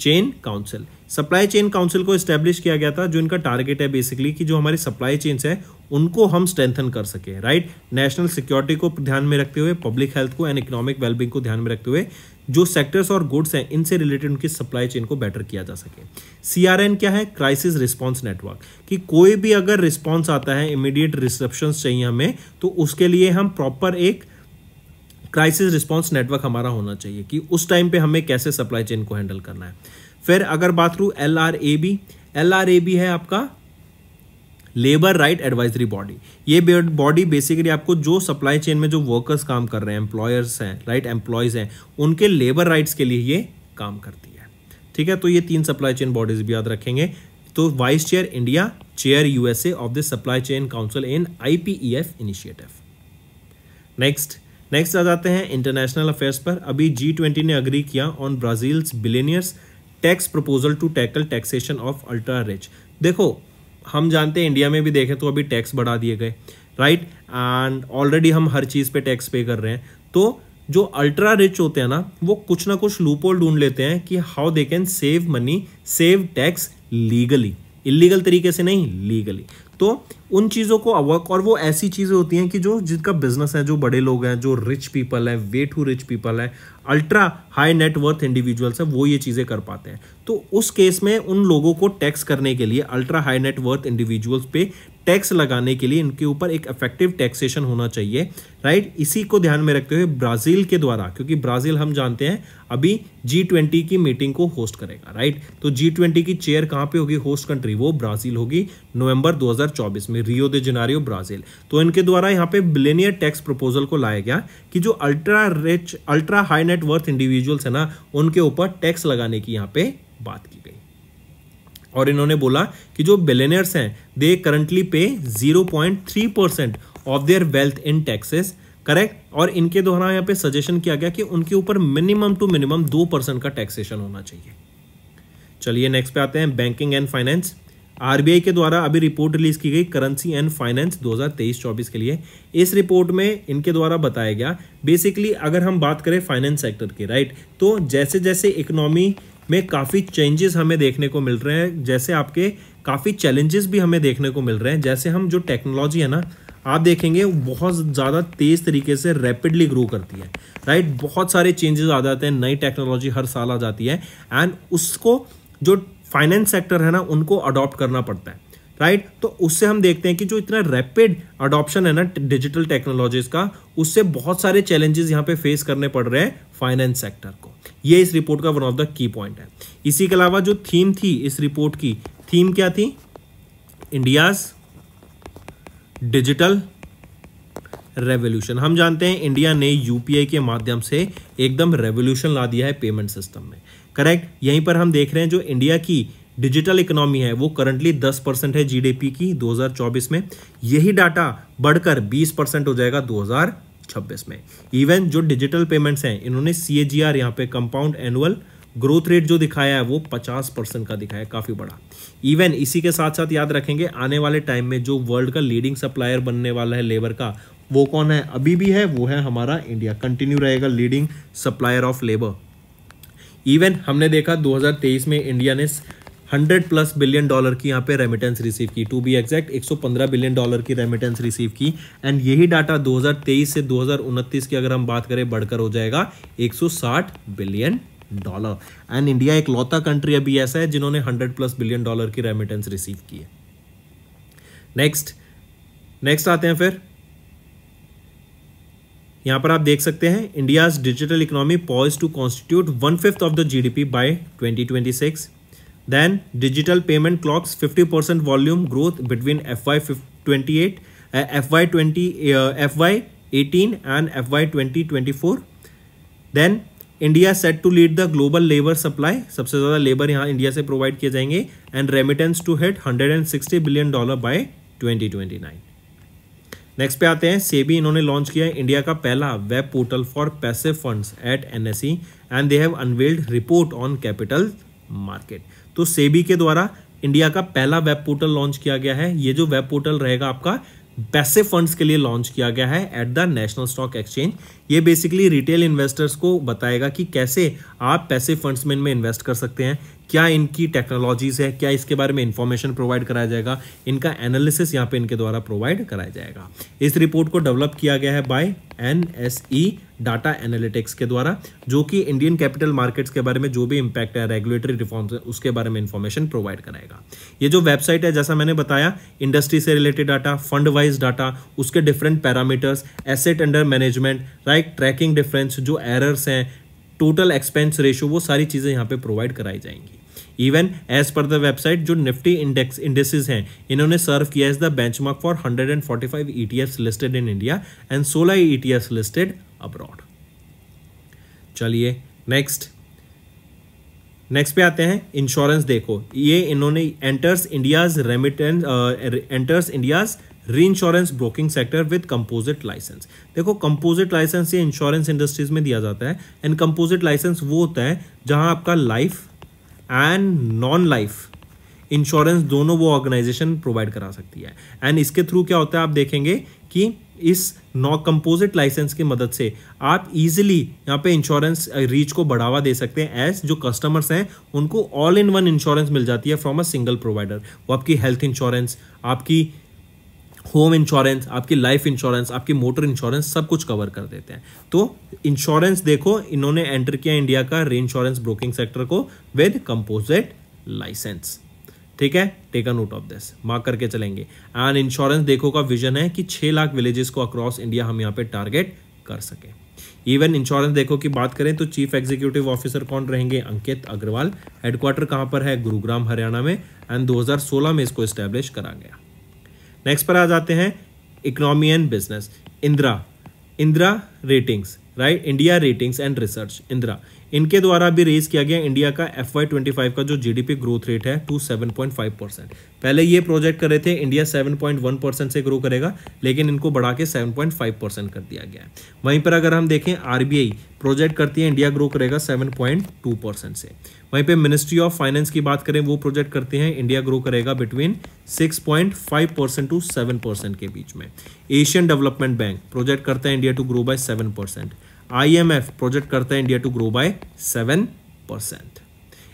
chain council. Supply chain council को एस्टेब्लिश किया गया था, जो इनका टारगेट है बेसिकली कि जो हमारी सप्लाई चेन्स है उनको हम स्ट्रेंथन कर सके। राइट, नेशनल सिक्योरिटी को ध्यान में रखते हुए, पब्लिक हेल्थ को एंड इकोनॉमिक वेलबींग को ध्यान में रखते हुए, जो सेक्टर्स और गुड्स हैं इनसे रिलेटेड उनकी सप्लाई चेन को बेटर किया जा सके। CRN क्या है? क्राइसिस रिस्पॉन्स नेटवर्क, कि कोई भी अगर रिस्पॉन्स आता है, इमीडिएट डिसरप्शंस चाहिए हमें, तो उसके लिए हम प्रॉपर एक क्राइसिस रिस्पॉन्स नेटवर्क हमारा होना चाहिए कि उस टाइम पे हमें कैसे सप्लाई चेन को हैंडल करना है। फिर अगर बात करूँ LRAB, LRAB है आपका लेबर राइट एडवाइजरी बॉडी। ये बॉडी बेसिकली आपको जो सप्लाई चेन में जो वर्कर्स काम कर रहे हैं, एम्प्लॉयर्स हैं, राइट, एम्प्लॉयज हैं, उनके लेबर राइट्स के लिए ये काम करती है। ठीक है, तो ये 3 सप्लाई चेन बॉडीज भी याद रखेंगे। तो vice chair India, chair USA of the supply chain council in IPEF initiative. Next आ जाते हैं इंटरनेशनल अफेयर्स पर। अभी G20 ने अग्री किया on Brazil's billionaires tax proposal to tackle taxation of ultra rich. देखो, हम जानते हैं इंडिया में भी देखें तो अभी टैक्स बढ़ा दिए गए, राइट, एंड ऑलरेडी हम हर चीज़ पे टैक्स पे कर रहे हैं। तो जो अल्ट्रा रिच होते हैं ना, वो कुछ ना कुछ लूपहोल ढूंढ लेते हैं कि how they can save money, save tax legally, illegal तरीके से नहीं, लीगली। तो उन चीज़ों को अवॉइड, और वो ऐसी चीज़ें होती हैं कि जो जिनका बिजनेस है, जो बड़े लोग हैं, जो रिच पीपल है, वे टू रिच पीपल है, अल्ट्रा हाई नेटवर्थ इंडिविजुअल्स है, वो ये चीज़ें कर पाते हैं। तो उस केस में उन लोगों को टैक्स करने के लिए, अल्ट्रा हाई नेटवर्थ इंडिविजुअल्स पे टैक्स लगाने के लिए इनके ऊपर एक इफेक्टिव टैक्सेशन होना चाहिए, राइट। इसी को ध्यान में रखते हुए ब्राज़ील के द्वारा, क्योंकि ब्राज़ील हम जानते हैं अभी G20 की मीटिंग को होस्ट करेगा, राइट। तो G20 की चेयर कहाँ पे होगी, होस्ट कंट्री, वो ब्राज़ील होगी नवंबर 2024 में, रियो दे जेनेरियो, ब्राज़ील। तो इनके द्वारा यहाँ पे बिलियनियर टैक्स प्रपोजल को लाया गया कि जो ultra rich, ultra high net worth individuals है ना, उनके ऊपर टैक्स लगाने की यहाँ पे बात की गई। और इन्होंने बोला कि जो बिलियनियर्स हैं, दे करंटली पे 0.3% of their wealth in taxes, correct. और इनके द्वारा यहाँ पे सजेशन किया गया कि उनके ऊपर मिनिमम टू मिनिमम 2% का टैक्सेशन होना चाहिए। चलिए नेक्स्ट पे आते हैं, बैंकिंग एंड फाइनेंस। RBI के द्वारा अभी रिपोर्ट रिलीज की गई करेंसी एंड फाइनेंस 2023-24 के लिए। इस रिपोर्ट में इनके द्वारा बताया गया, बेसिकली अगर हम बात करें फाइनेंस सेक्टर की, राइट, तो जैसे जैसे इकोनॉमी में काफ़ी चेंजेस हमें देखने को मिल रहे हैं, जैसे आपके काफ़ी चैलेंजेस भी हमें देखने को मिल रहे हैं, जैसे हम जो टेक्नोलॉजी है ना, आप देखेंगे बहुत ज़्यादा तेज़ तरीके से रैपिडली ग्रो करती है, राइट। बहुत सारे चेंजेस आ जाते हैं, नई टेक्नोलॉजी हर साल आ जाती है, एंड उसको जो फाइनेंस सेक्टर है ना, उनको अडॉप्ट करना पड़ता है, राइट। तो उससे हम देखते हैं कि जो इतना रैपिड अडॉप्शन है ना डिजिटल टेक्नोलॉजीज का, उससे बहुत सारे चैलेंजेस यहाँ पे फेस करने पड़ रहे हैं फाइनेंस सेक्टर को। ये इस रिपोर्ट का one of the key point है। इसी के अलावा जो थीम थी इस रिपोर्ट की, थीम क्या थी, इंडियाज डिजिटल रेवोल्यूशन। हम जानते हैं इंडिया ने UPI के माध्यम से एकदम रेवोल्यूशन ला दिया है पेमेंट सिस्टम में, करेक्ट। यहीं पर हम देख रहे हैं जो इंडिया की डिजिटल इकोनॉमी है वो करंटली 10% है GDP की 2024 में। यही डाटा बढ़कर 20% हो जाएगा 2026 में। इवन जो डिजिटल पेमेंट्स हैं, इन्होंने CAGR यहाँ पे कंपाउंड एनुअल ग्रोथ रेट जो दिखाया है वो 50% का दिखाया है, काफ़ी बड़ा। इवन इसी के साथ साथ याद रखेंगे, आने वाले टाइम में जो वर्ल्ड का लीडिंग सप्लायर बनने वाला है लेबर का, वो कौन है, अभी भी है, वो है हमारा इंडिया, कंटिन्यू रहेगा leading supplier of labour. Even हमने देखा 2023 में इंडिया ने $100+ बिलियन की यहाँ पे रेमिटेंस रिसीव की, टू बी एग्जैक्ट $115 बिलियन की रेमिटेंस रिसीव की। एंड यही डाटा 2023 से 2029 की अगर हम बात करें बढ़कर हो जाएगा $160 बिलियन। एंड इंडिया एक लौता कंट्री अभी ऐसा है जिन्होंने $100+ बिलियन की रेमिटेंस रिसीव की है। नेक्स्ट आते हैं फिर, यहां पर आप देख सकते हैं India's digital economy poised to constitute 1/5 of the GDP by 2026। Then digital payment clocks 50% volume growth between FY18 and FY 2024। Then India set to lead the global labour supply, सबसे ज्यादा लेबर यहाँ इंडिया से provide किए जाएंगे। And remittance to hit $160 billion by 2029। Next पे आते हैं, सेबी इन्होंने लॉन्च किया है इंडिया का पहला web portal for passive funds at NSE and they have unveiled report on capital market. तो सेबी के द्वारा इंडिया का पहला वेब पोर्टल लॉन्च किया गया है। ये जो वेब पोर्टल रहेगा आपका पैसिव फंड्स के लिए लॉन्च किया गया है at the national stock exchange. ये बेसिकली रिटेल इन्वेस्टर्स को बताएगा कि कैसे आप पैसिव फंड्स में इनमें इन्वेस्ट कर सकते हैं, क्या इनकी टेक्नोलॉजीज है, क्या इसके बारे में इंफॉर्मेशन प्रोवाइड कराया जाएगा, इनका एनालिसिस यहाँ पे इनके द्वारा प्रोवाइड कराया जाएगा। इस रिपोर्ट को डेवलप किया गया है बाय NSE डाटा एनालिटिक्स के द्वारा, जो कि इंडियन कैपिटल मार्केट्स के बारे में जो भी इंपैक्ट है, रेगुलेटरी रिफॉर्म्स है, उसके बारे में इंफॉर्मेशन प्रोवाइड कराएगा। ये जो वेबसाइट है, जैसा मैंने बताया, इंडस्ट्री से related data, fund wise data, उसके different parameters, asset under management, right, tracking difference, जो एरर्स हैं, टोटल एक्सपेंस रेशियो, वो सारी चीज़ें यहाँ पे प्रोवाइड कराई जाएंगी। Even as per the website जो निफ्टी इंडेक्सेस हैं इन्होंने सर्व किया as the benchmark for 145 ETFs listed in India and 16 ETFs listed abroad. चलिए नेक्स्ट पे आते हैं। इंश्योरेंस देखो, ये इन्होंने एंटर्स इंडियाज री insurance broking sector with composite licence. देखो कंपोजिट लाइसेंस ये इंश्योरेंस इंडस्ट्रीज में दिया जाता है एंड कंपोजिट लाइसेंस वो होता है जहां आपका life and non life insurance दोनों वो ऑर्गेनाइजेशन प्रोवाइड करा सकती है। एंड इसके थ्रू क्या होता है आप देखेंगे कि इस कंपोजिट लाइसेंस की मदद से आप इजीली यहाँ पे इंश्योरेंस रीच को बढ़ावा दे सकते हैं एज जो कस्टमर्स हैं उनको ऑल इन वन इंश्योरेंस मिल जाती है फ्रॉम अ सिंगल प्रोवाइडर। वो आपकी हेल्थ इंश्योरेंस, आपकी होम इंश्योरेंस, आपकी लाइफ इंश्योरेंस, आपकी मोटर इंश्योरेंस सब कुछ कवर कर देते हैं। तो इंश्योरेंस देखो इन्होंने एंटर किया इंडिया का री इंश्योरेंस ब्रोकिंग सेक्टर को विद कंपोजिट लाइसेंस। ठीक है, take a note of this, mark करके चलेंगे। एंड इंश्योरेंस देखो का विजन है कि 6 लाख विलेजेस को अक्रॉस इंडिया हम यहाँ पे टारगेट कर सके। इवन इंश्योरेंस देखो की बात करें तो चीफ एग्जीक्यूटिव ऑफिसर कौन रहेंगे? अंकित अग्रवाल। हेडक्वार्टर कहां पर है? गुरुग्राम हरियाणा में एंड 2016 में इसको एस्टेब्लिश करा गया। नेक्स्ट पर आ जाते हैं economy and business. Indira ratings, right, India ratings and research, Indira, इनके द्वारा भी रेज किया गया इंडिया का FY25 का जो GDP ग्रोथ रेट है टू 7.5%। पहले ये प्रोजेक्ट कर रहे थे इंडिया 7.1% से ग्रो करेगा, लेकिन इनको बढ़ा के 7.5% कर दिया गया है। वहीं पर अगर हम देखें RBI प्रोजेक्ट करती है इंडिया ग्रो करेगा 7.2% से। वहीं पे मिनिस्ट्री ऑफ फाइनेंस की बात करें वो प्रोजेक्ट करते हैं इंडिया ग्रो करेगा बिटवीन 6.5% टू 7% के बीच में। एशियन डेवलपमेंट बैंक प्रोजेक्ट करता है India to grow by 7%। IMF project करता है India to grow by 7%।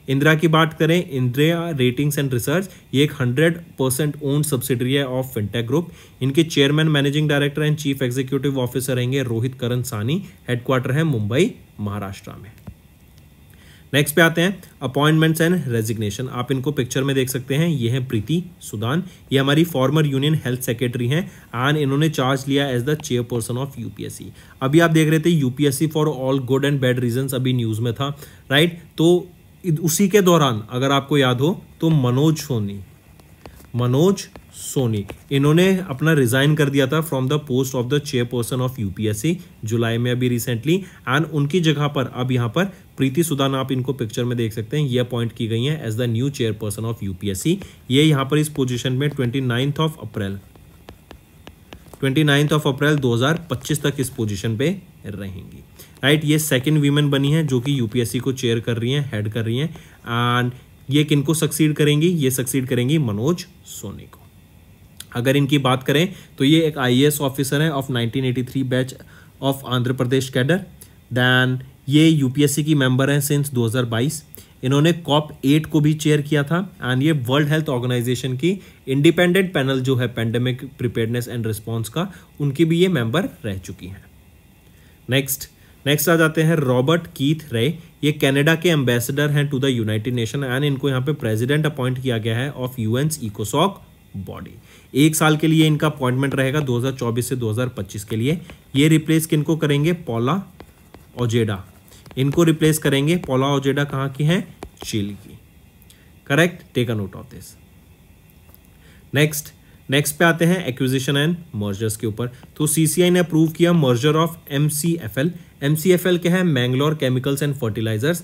Indira की बात करें, इंदिरा रेटिंग्स एंड रिसर्च, ये एक 100% ओन सब्सिडरी है ऑफ फिनटेक ग्रुप। इनके chairman, managing director and chief executive officer रहेंगे रोहित करण सानी। हेडक्वार्टर है मुंबई महाराष्ट्र में। नेक्स्ट पे आते हैं अपॉइंटमेंट्स एंड रेजिग्नेशन। आप इनको पिक्चर में देख सकते हैं, ये है प्रीति सुदान, ये हमारी फॉर्मर यूनियन हेल्थ सेक्रेटरी हैं एंड इन्होंने चार्ज लिया as the chairperson of UPSC। अभी आप देख रहे थे UPSC for all good and bad reasons अभी न्यूज में था, राइट। तो उसी के दौरान अगर आपको याद हो तो मनोज सोनी इन्होंने अपना रिजाइन कर दिया था from the post of the chairperson of UPSC जुलाई में अभी रिसेंटली, एंड उनकी जगह पर अब यहाँ पर प्रीति सुदान, आप इनको पिक्चर में देख सकते हैं, ये अपॉइंट की गई हैं as the new chairperson of UPSC। ये यहाँ पर इस पोजीशन में 29 अप्रैल 2025 तक इस पोजीशन पे रहेंगी, राइट। ये सेकंड वीमेन बनी है जो कि UPSC को चेयर कर रही हैं, हेड कर रही हैं। एंड ये किनको सक्सीड करेंगी? ये सक्सीड करेंगी मनोज सोनी को। अगर इनकी बात करें तो ये एक IAS ऑफिसर है of 1983 batch of Andhra Pradesh cadre. Then ये UPSC की मेंबर हैं सिंस 2022। इन्होंने COP8 को भी चेयर किया था एंड ये वर्ल्ड हेल्थ ऑर्गेनाइजेशन की इंडिपेंडेंट पैनल जो है पैंडेमिक प्रिपेयर्डनेस एंड रिस्पॉन्स का, उनकी भी ये मेंबर रह चुकी हैं। नेक्स्ट आ जाते हैं रॉबर्ट कीथ रे। ये कनाडा के एम्बेसडर हैं to the United Nation and इनको यहाँ पे प्रेसिडेंट अपॉइंट किया गया है ऑफ UN's इकोसॉक बॉडी। 1 साल के लिए इनका अपॉइंटमेंट रहेगा 2024 से 2025 के लिए। ये रिप्लेस किनको करेंगे? पॉला ओजेडा इनको रिप्लेस करेंगे। पॉला ओजेडा कहाँ की हैं? चिली की, correct, take a note of this. Next पे आते हैं एक्विजिशन एंड मर्जर्स के ऊपर। तो CCI ने अप्रूव किया मर्जर ऑफ MCFL क्या है? Mangalore chemicals and fertilizers,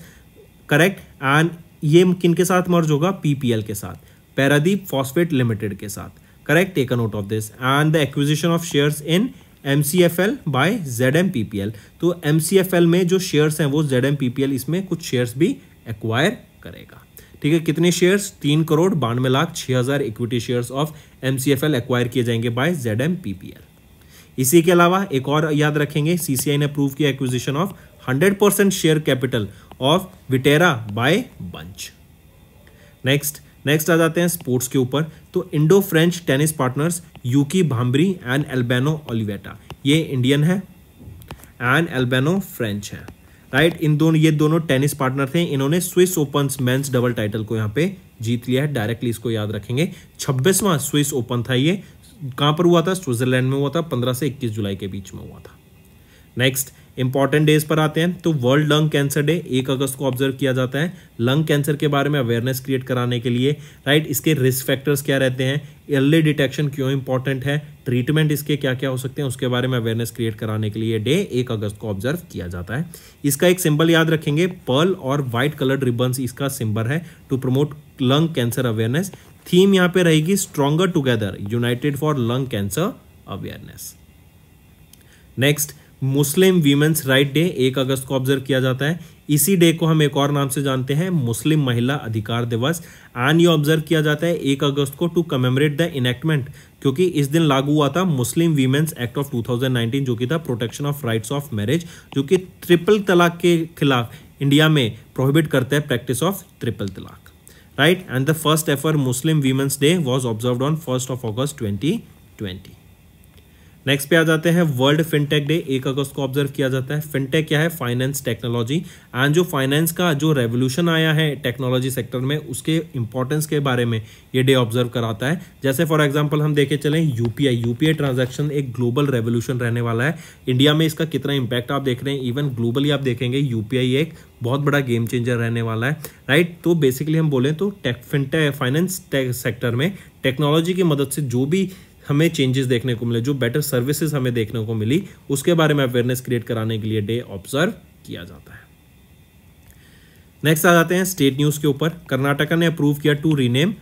correct. And ये किनके साथ मर्ज होगा? PPL के साथ, पैरादीप फॉस्फेट लिमिटेड के साथ, correct, take a note of this. And the acquisition of shares in MCFL by ZMPPL। तो MCFL में जो शेयर्स हैं वो ZMPPL इसमें कुछ शेयर्स भी एक्वायर करेगा, ठीक है। कितने shares? 3,92,06,000 equity shares of MCFL acquire किए जाएंगे बाय ZMPPL। इसी के अलावा एक और याद रखेंगे, CCI ने अप्रूव किया acquisition of 100% share capital of Viterra by Bunge. Next आ जाते हैं स्पोर्ट्स के ऊपर। तो Indo French tennis partners Yuki Bhambri and Albano Olivetti, ये इंडियन है एंड एल्बेनो फ्रेंच है, राइट। ये दोनों टेनिस पार्टनर थे। इन्होंने Swiss Open men's double title को यहाँ पे जीत लिया है। डायरेक्टली इसको याद रखेंगे। 26वां स्विस ओपन था। ये कहाँ पर हुआ था? स्विट्जरलैंड में हुआ था। 15 से 21 जुलाई के बीच में हुआ था। नेक्स्ट इंपॉर्टेंट डेज पर आते हैं तो वर्ल्ड लंग कैंसर डे 1 अगस्त को ऑब्जर्व किया जाता है लंग कैंसर के बारे में अवेयरनेस क्रिएट कराने के लिए, राइट। इसके रिस्क फैक्टर्स क्या रहते हैं, अर्ली डिटेक्शन क्यों इंपॉर्टेंट है, ट्रीटमेंट इसके क्या क्या हो सकते हैं, उसके बारे में अवेयरनेस क्रिएट कराने के लिए डे 1 अगस्त को ऑब्जर्व किया जाता है। इसका एक सिंबल याद रखेंगे, पर्ल और व्हाइट कलर्ड रिबन्स इसका सिंबल है to promote lung cancer awareness. Theme यहाँ पे रहेगी stronger together united for lung cancer awareness. Next, Muslim women's right day 1 अगस्त को ऑब्जर्व किया जाता है। इसी डे को हम एक और नाम से जानते हैं मुस्लिम महिला अधिकार दिवस, एंड ये ऑब्जर्व किया जाता है 1 अगस्त को टू कमेमोरेट द इनेक्टमेंट, क्योंकि इस दिन लागू हुआ था मुस्लिम वीमेंस एक्ट ऑफ 2019 जो कि था protection of rights of marriage, जो कि ट्रिपल तलाक के खिलाफ इंडिया में प्रोहिबिट करता है प्रैक्टिस ऑफ ट्रिपल तलाक, right. And the first ever Muslim women's day was observed on 1 August 2020। Next पे आ जाते हैं वर्ल्ड फिनटेक डे 1 अगस्त को ऑब्जर्व किया जाता है। फिनटेक क्या है, फाइनेंस टेक्नोलॉजी, एंड जो फाइनेंस का जो रेवोल्यूशन आया है टेक्नोलॉजी सेक्टर में उसके इंपॉर्टेंस के बारे में ये डे ऑब्जर्व कराता है। जैसे फॉर एग्जांपल हम देखे चलें यूपीआई ट्रांजैक्शन एक ग्लोबल रेवोल्यूशन रहने वाला है। इंडिया में इसका कितना इंपैक्ट आप देख रहे हैं, इवन ग्लोबली आप देखेंगे यूपीआई एक बहुत बड़ा गेम चेंजर रहने वाला है, राइट। तो बेसिकली हम बोलें तो फिनटेक फाइनेंस सेक्टर में टेक्नोलॉजी की मदद से जो भी हमें चेंजेस देखने को मिले, जो बेटर सर्विसेज हमें देखने को मिली, उसके बारे में अवेयरनेस क्रिएट कराने के लिए डे ऑब्जर्व किया जाता है। नेक्स्ट आ जाते हैं स्टेट न्यूज के ऊपर। कर्नाटका ने अप्रूव किया to rename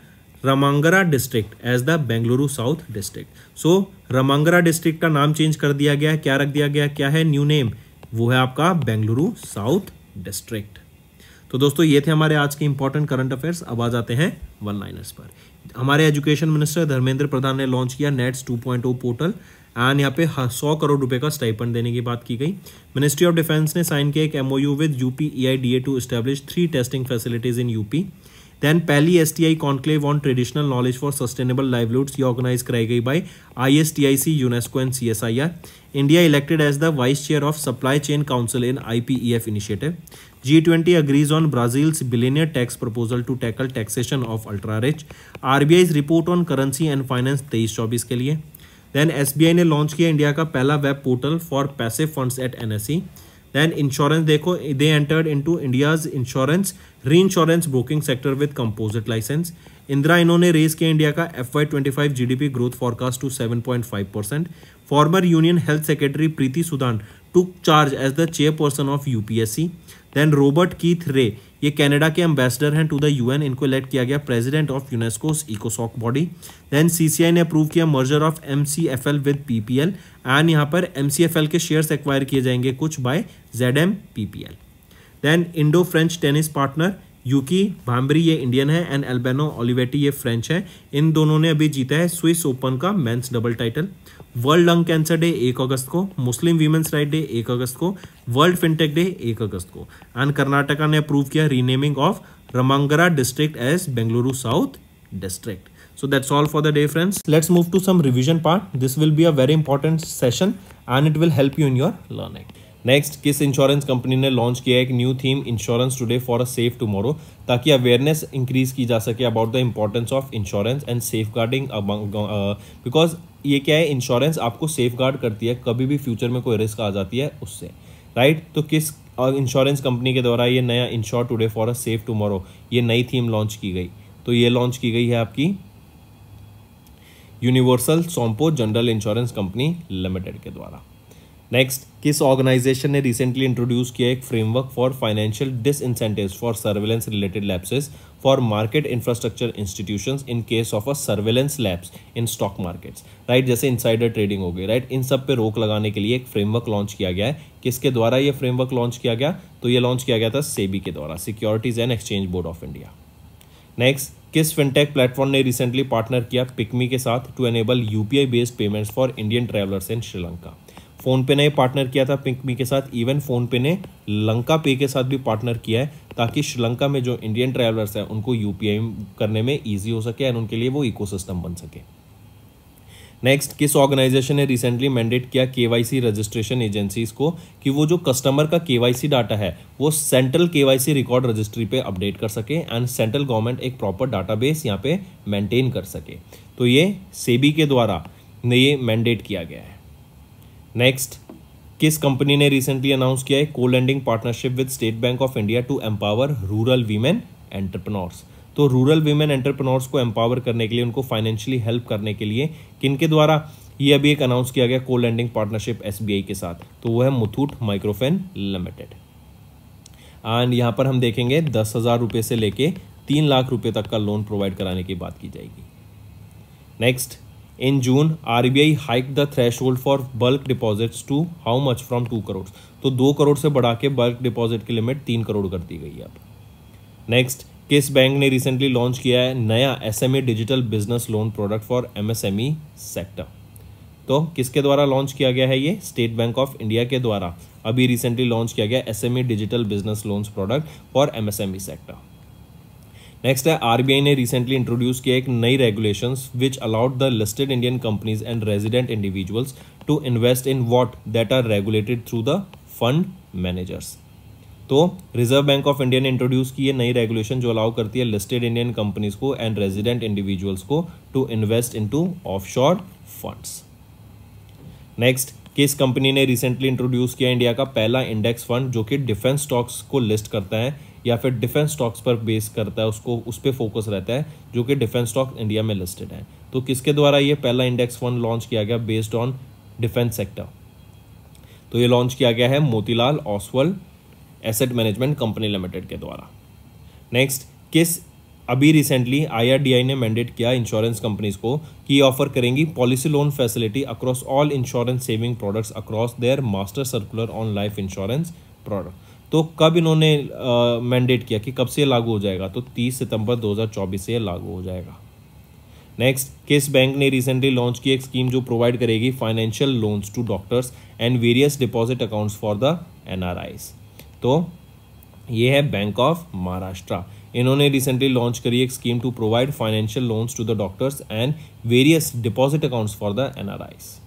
Ramanagara district as the Bengaluru south district. So Ramanagara district का नाम चेंज कर दिया गया है, क्या रख दिया गया, क्या है न्यू नेम, वो है आपका बेंगलुरु साउथ डिस्ट्रिक्ट। तो दोस्तों ये थे हमारे आज के इंपॉर्टेंट करंट अफेयर्स। अब आ जाते हैं वन लाइनर्स पर। हमारे एजुकेशन मिनिस्टर धर्मेंद्र प्रधान ने लॉन्च किया नेट्स 2.0 पोर्टल, एंड यहाँ पे 100 करोड़ रुपए का स्टाइपेंड देने की बात की गई। मिनिस्ट्री ऑफ डिफेंस ने साइन किया एक MOU with UP EIDA to establish 3 testing facilities in UP। देन पहली STI conclave on traditional knowledge for sustainable livelihoods ये ऑर्गेनाइज कराई गई by ISTIC, UNESCO and CSIR। India elected as the vice chair of supply chain council in IPEF initiative. G20 agrees on Brazil's billionaire tax proposal to tackle taxation of ultra rich। RBI's report on currency and finance 23-24 के लिए। Then SBI ने launch किया India का पहला web portal for passive funds at NSE। Then insurance देखो, they entered into India's insurance re insurance broking sector with composite license. IndRa इन्होंने raise किया India का FY25 GDP growth forecast to 7.5%। Former union health secretary Preeti Sudan took charge as the chairperson of UPSC। Then Robert Keith Rae ये Canada के ambassador हैं to the UN, इनको elect किया गया president of UNESCO's इकोसॉक body. Then CCI ने approve किया merger of MCFL with PPL, and यहाँ पर MCFL के शेयर्स एक्वायर किए जाएंगे कुछ by ZMPPL। Then Indo French tennis partner Yuki Bhambri ये इंडियन है, एंड एल्बेनो ओलिवेटी ये फ्रेंच है। इन दोनों ने अभी जीता है स्विस ओपन का men's double title. World lung cancer day 1 अगस्त को, मुस्लिम वीमेंस राइट डे 1 अगस्त को, वर्ल्ड फिनटेक डे 1 अगस्त को, एंड कर्नाटका ने अप्रूव किया renaming of Ramanagara district as Bengaluru south district. So that's all for the day, friends. Let's move to some revision part. This will be a very important session and it will help you in your learning. Next, किस insurance company ने launch किया एक new theme insurance today for a safe tomorrow, ताकि awareness increase की जा सके about the importance of insurance and safeguarding. Because ये क्या है, इंश्योरेंस आपको सेफ गार्ड करती है कभी भी फ्यूचर में कोई रिस्क आ जाती है उससे, राइट। तो किस इंश्योरेंस कंपनी के द्वारा ये नया ensure today for a safe tomorrow ये नई थीम लॉन्च की गई, तो ये लॉन्च की गई है आपकी universal Sompo general insurance company limited के द्वारा। नेक्स्ट, किस ऑर्गेनाइजेशन ने रिसेंटली इंट्रोड्यूस किया एक framework for financial disincentives for surveillance related lapses for market infrastructure institutions in case of a surveillance lapse in stock markets, right. जैसे insider trading हो गई, right. इन सब पे रोक लगाने के लिए एक फ्रेमवर्क लॉन्च किया गया है। किसके द्वारा ये फ्रेमवर्क लॉन्च किया गया, तो ये लॉन्च किया गया था सेबी के द्वारा, securities and exchange board of India. Next, किस फिनटेक प्लेटफॉर्म ने रिसेंटली पार्टनर किया पिकमी के साथ to enable UPI based payments for Indian travellers in Sri Lanka. PhonePe ने पार्टनर किया था पिकमी के साथ, इवन फोन पे ने लंका पे के साथ भी पार्टनर किया है ताकि श्रीलंका में जो इंडियन ट्रैवलर्स हैं उनको UPI करने में ईजी हो सके एंड उनके लिए वो इकोसिस्टम बन सके। नेक्स्ट, किस ऑर्गेनाइजेशन ने रिसेंटली मैंडेट किया KYC रजिस्ट्रेशन एजेंसीज को कि वो जो कस्टमर का KYC डाटा है वो सेंट्रल KYC रिकॉर्ड रजिस्ट्री पे अपडेट कर सके एंड सेंट्रल गवर्नमेंट एक प्रॉपर डाटाबेस यहाँ पे मेंटेन कर सके, तो ये सेबी के द्वारा ये मैंडेट किया गया है। नेक्स्ट, किस कंपनी ने रिसेंटली अनाउंस किया है colending partnership with State Bank of India to empower rural women entrepreneurs. तो रूरल वीमेन एंटरप्रेन्योर्स को एम्पावर करने के लिए, उनको फाइनेंशियली हेल्प करने के लिए किनके द्वारा ये अभी एक अनाउंस किया गया को लैंडिंग पार्टनरशिप SBI के साथ, तो वो है मुथूट माइक्रोफाइन लिमिटेड। एंड यहाँ पर हम देखेंगे 10,000 रुपये से लेके 3 लाख रुपए तक का लोन प्रोवाइड कराने की बात की जाएगी। Next, in June RBI hike the threshold for bulk deposits to how much from 2 crore. तो 2 करोड़ से बढ़ा के बल्क डिपॉजिट की लिमिट 3 करोड़ कर दी गई है अब। नेक्स्ट, किस बैंक ने रिसेंटली लॉन्च किया है नया SME digital business loan product for MSME sector. तो किसके द्वारा लॉन्च किया गया है ये? स्टेट बैंक ऑफ इंडिया के द्वारा अभी रिसेंटली लॉन्च किया गया SME digital business loans product for MSME sector. Next है RBI ने रिसेंटली इंट्रोड्यूस किया एक नई regulations which allowed the listed Indian companies and resident individuals to invest in what that are regulated through the fund managers. तो reserve bank of India ने introduce की ये नई रेगुलेशन जो अलाउ करती है लिस्टेड इंडियन कंपनीज को and resident individuals को to invest into offshore funds. Next, किस कंपनी ने रिसेंटली इंट्रोड्यूस किया इंडिया का पहला इंडेक्स फंड जो कि डिफेंस स्टॉक्स को लिस्ट करता है या फिर डिफेंस स्टॉक्स पर बेस करता है, उसको उस पर फोकस रहता है जो कि डिफेंस स्टॉक इंडिया में लिस्टेड है। तो किसके द्वारा ये पहला इंडेक्स फंड लॉन्च किया गया बेस्ड ऑन डिफेंस सेक्टर? तो ये लॉन्च किया गया है Motilal Oswal asset management company limited के द्वारा। नेक्स्ट, किस अभी रिसेंटली IRDAI ने मैंडेट किया इंश्योरेंस कंपनीज को कि ये ऑफर करेंगी policy loan facility across all insurance saving products across their master circular on life insurance product. तो कब इन्होंने मैंडेट किया कि कब से लागू हो जाएगा? तो 30 सितंबर 2024 से लागू हो जाएगा। नेक्स्ट, किस बैंक ने रिसेंटली लॉन्च की एक स्कीम जो प्रोवाइड करेगी financial loans to doctors and various deposit accounts for the NRIs? तो ये है बैंक ऑफ महाराष्ट्र। इन्होंने रिसेंटली लॉन्च करी एक scheme to provide financial loans to the doctors and various deposit accounts for the NRIs।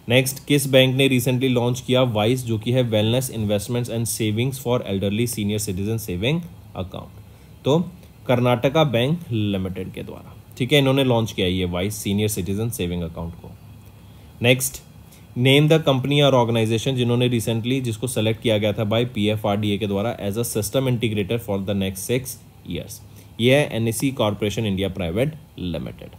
Next, किस bank ने recently launch किया wise जो कि है wellness investments and savings for elderly senior citizen saving account? तो Karnataka bank limited के द्वारा, ठीक है, इन्होंने लॉन्च किया ये wise senior citizen saving account को। नेक्स्ट, नेम द कंपनी और ऑर्गेनाइजेशन जिन्होंने रिसेंटली जिसको सेलेक्ट किया गया था बाय PFRDA के द्वारा as a system integrator for the next 6 years. ये है NSE corporation India private limited.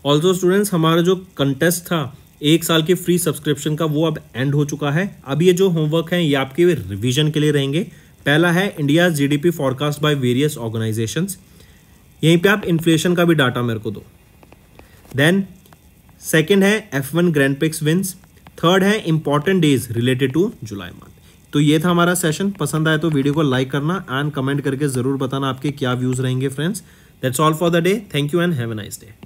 Also students, हमारा जो कंटेस्ट था 1 साल के फ्री सब्सक्रिप्शन का वो अब एंड हो चुका है। अब ये जो होमवर्क है ये आपके रिवीजन के लिए रहेंगे। पहला है India GDP forecast by various organisations. यहीं पे आप इन्फ्लेशन का भी डाटा मेरे को दो। देन सेकेंड है F1 grand prix wins. Third है इंपॉर्टेंट डेज रिलेटेड टू जुलाई मंथ। तो ये था हमारा सेशन। पसंद आए तो वीडियो को लाइक करना एंड कमेंट करके जरूर बताना आपके क्या व्यूज रहेंगे friends. That's all for the day. Thank you and have a nice day.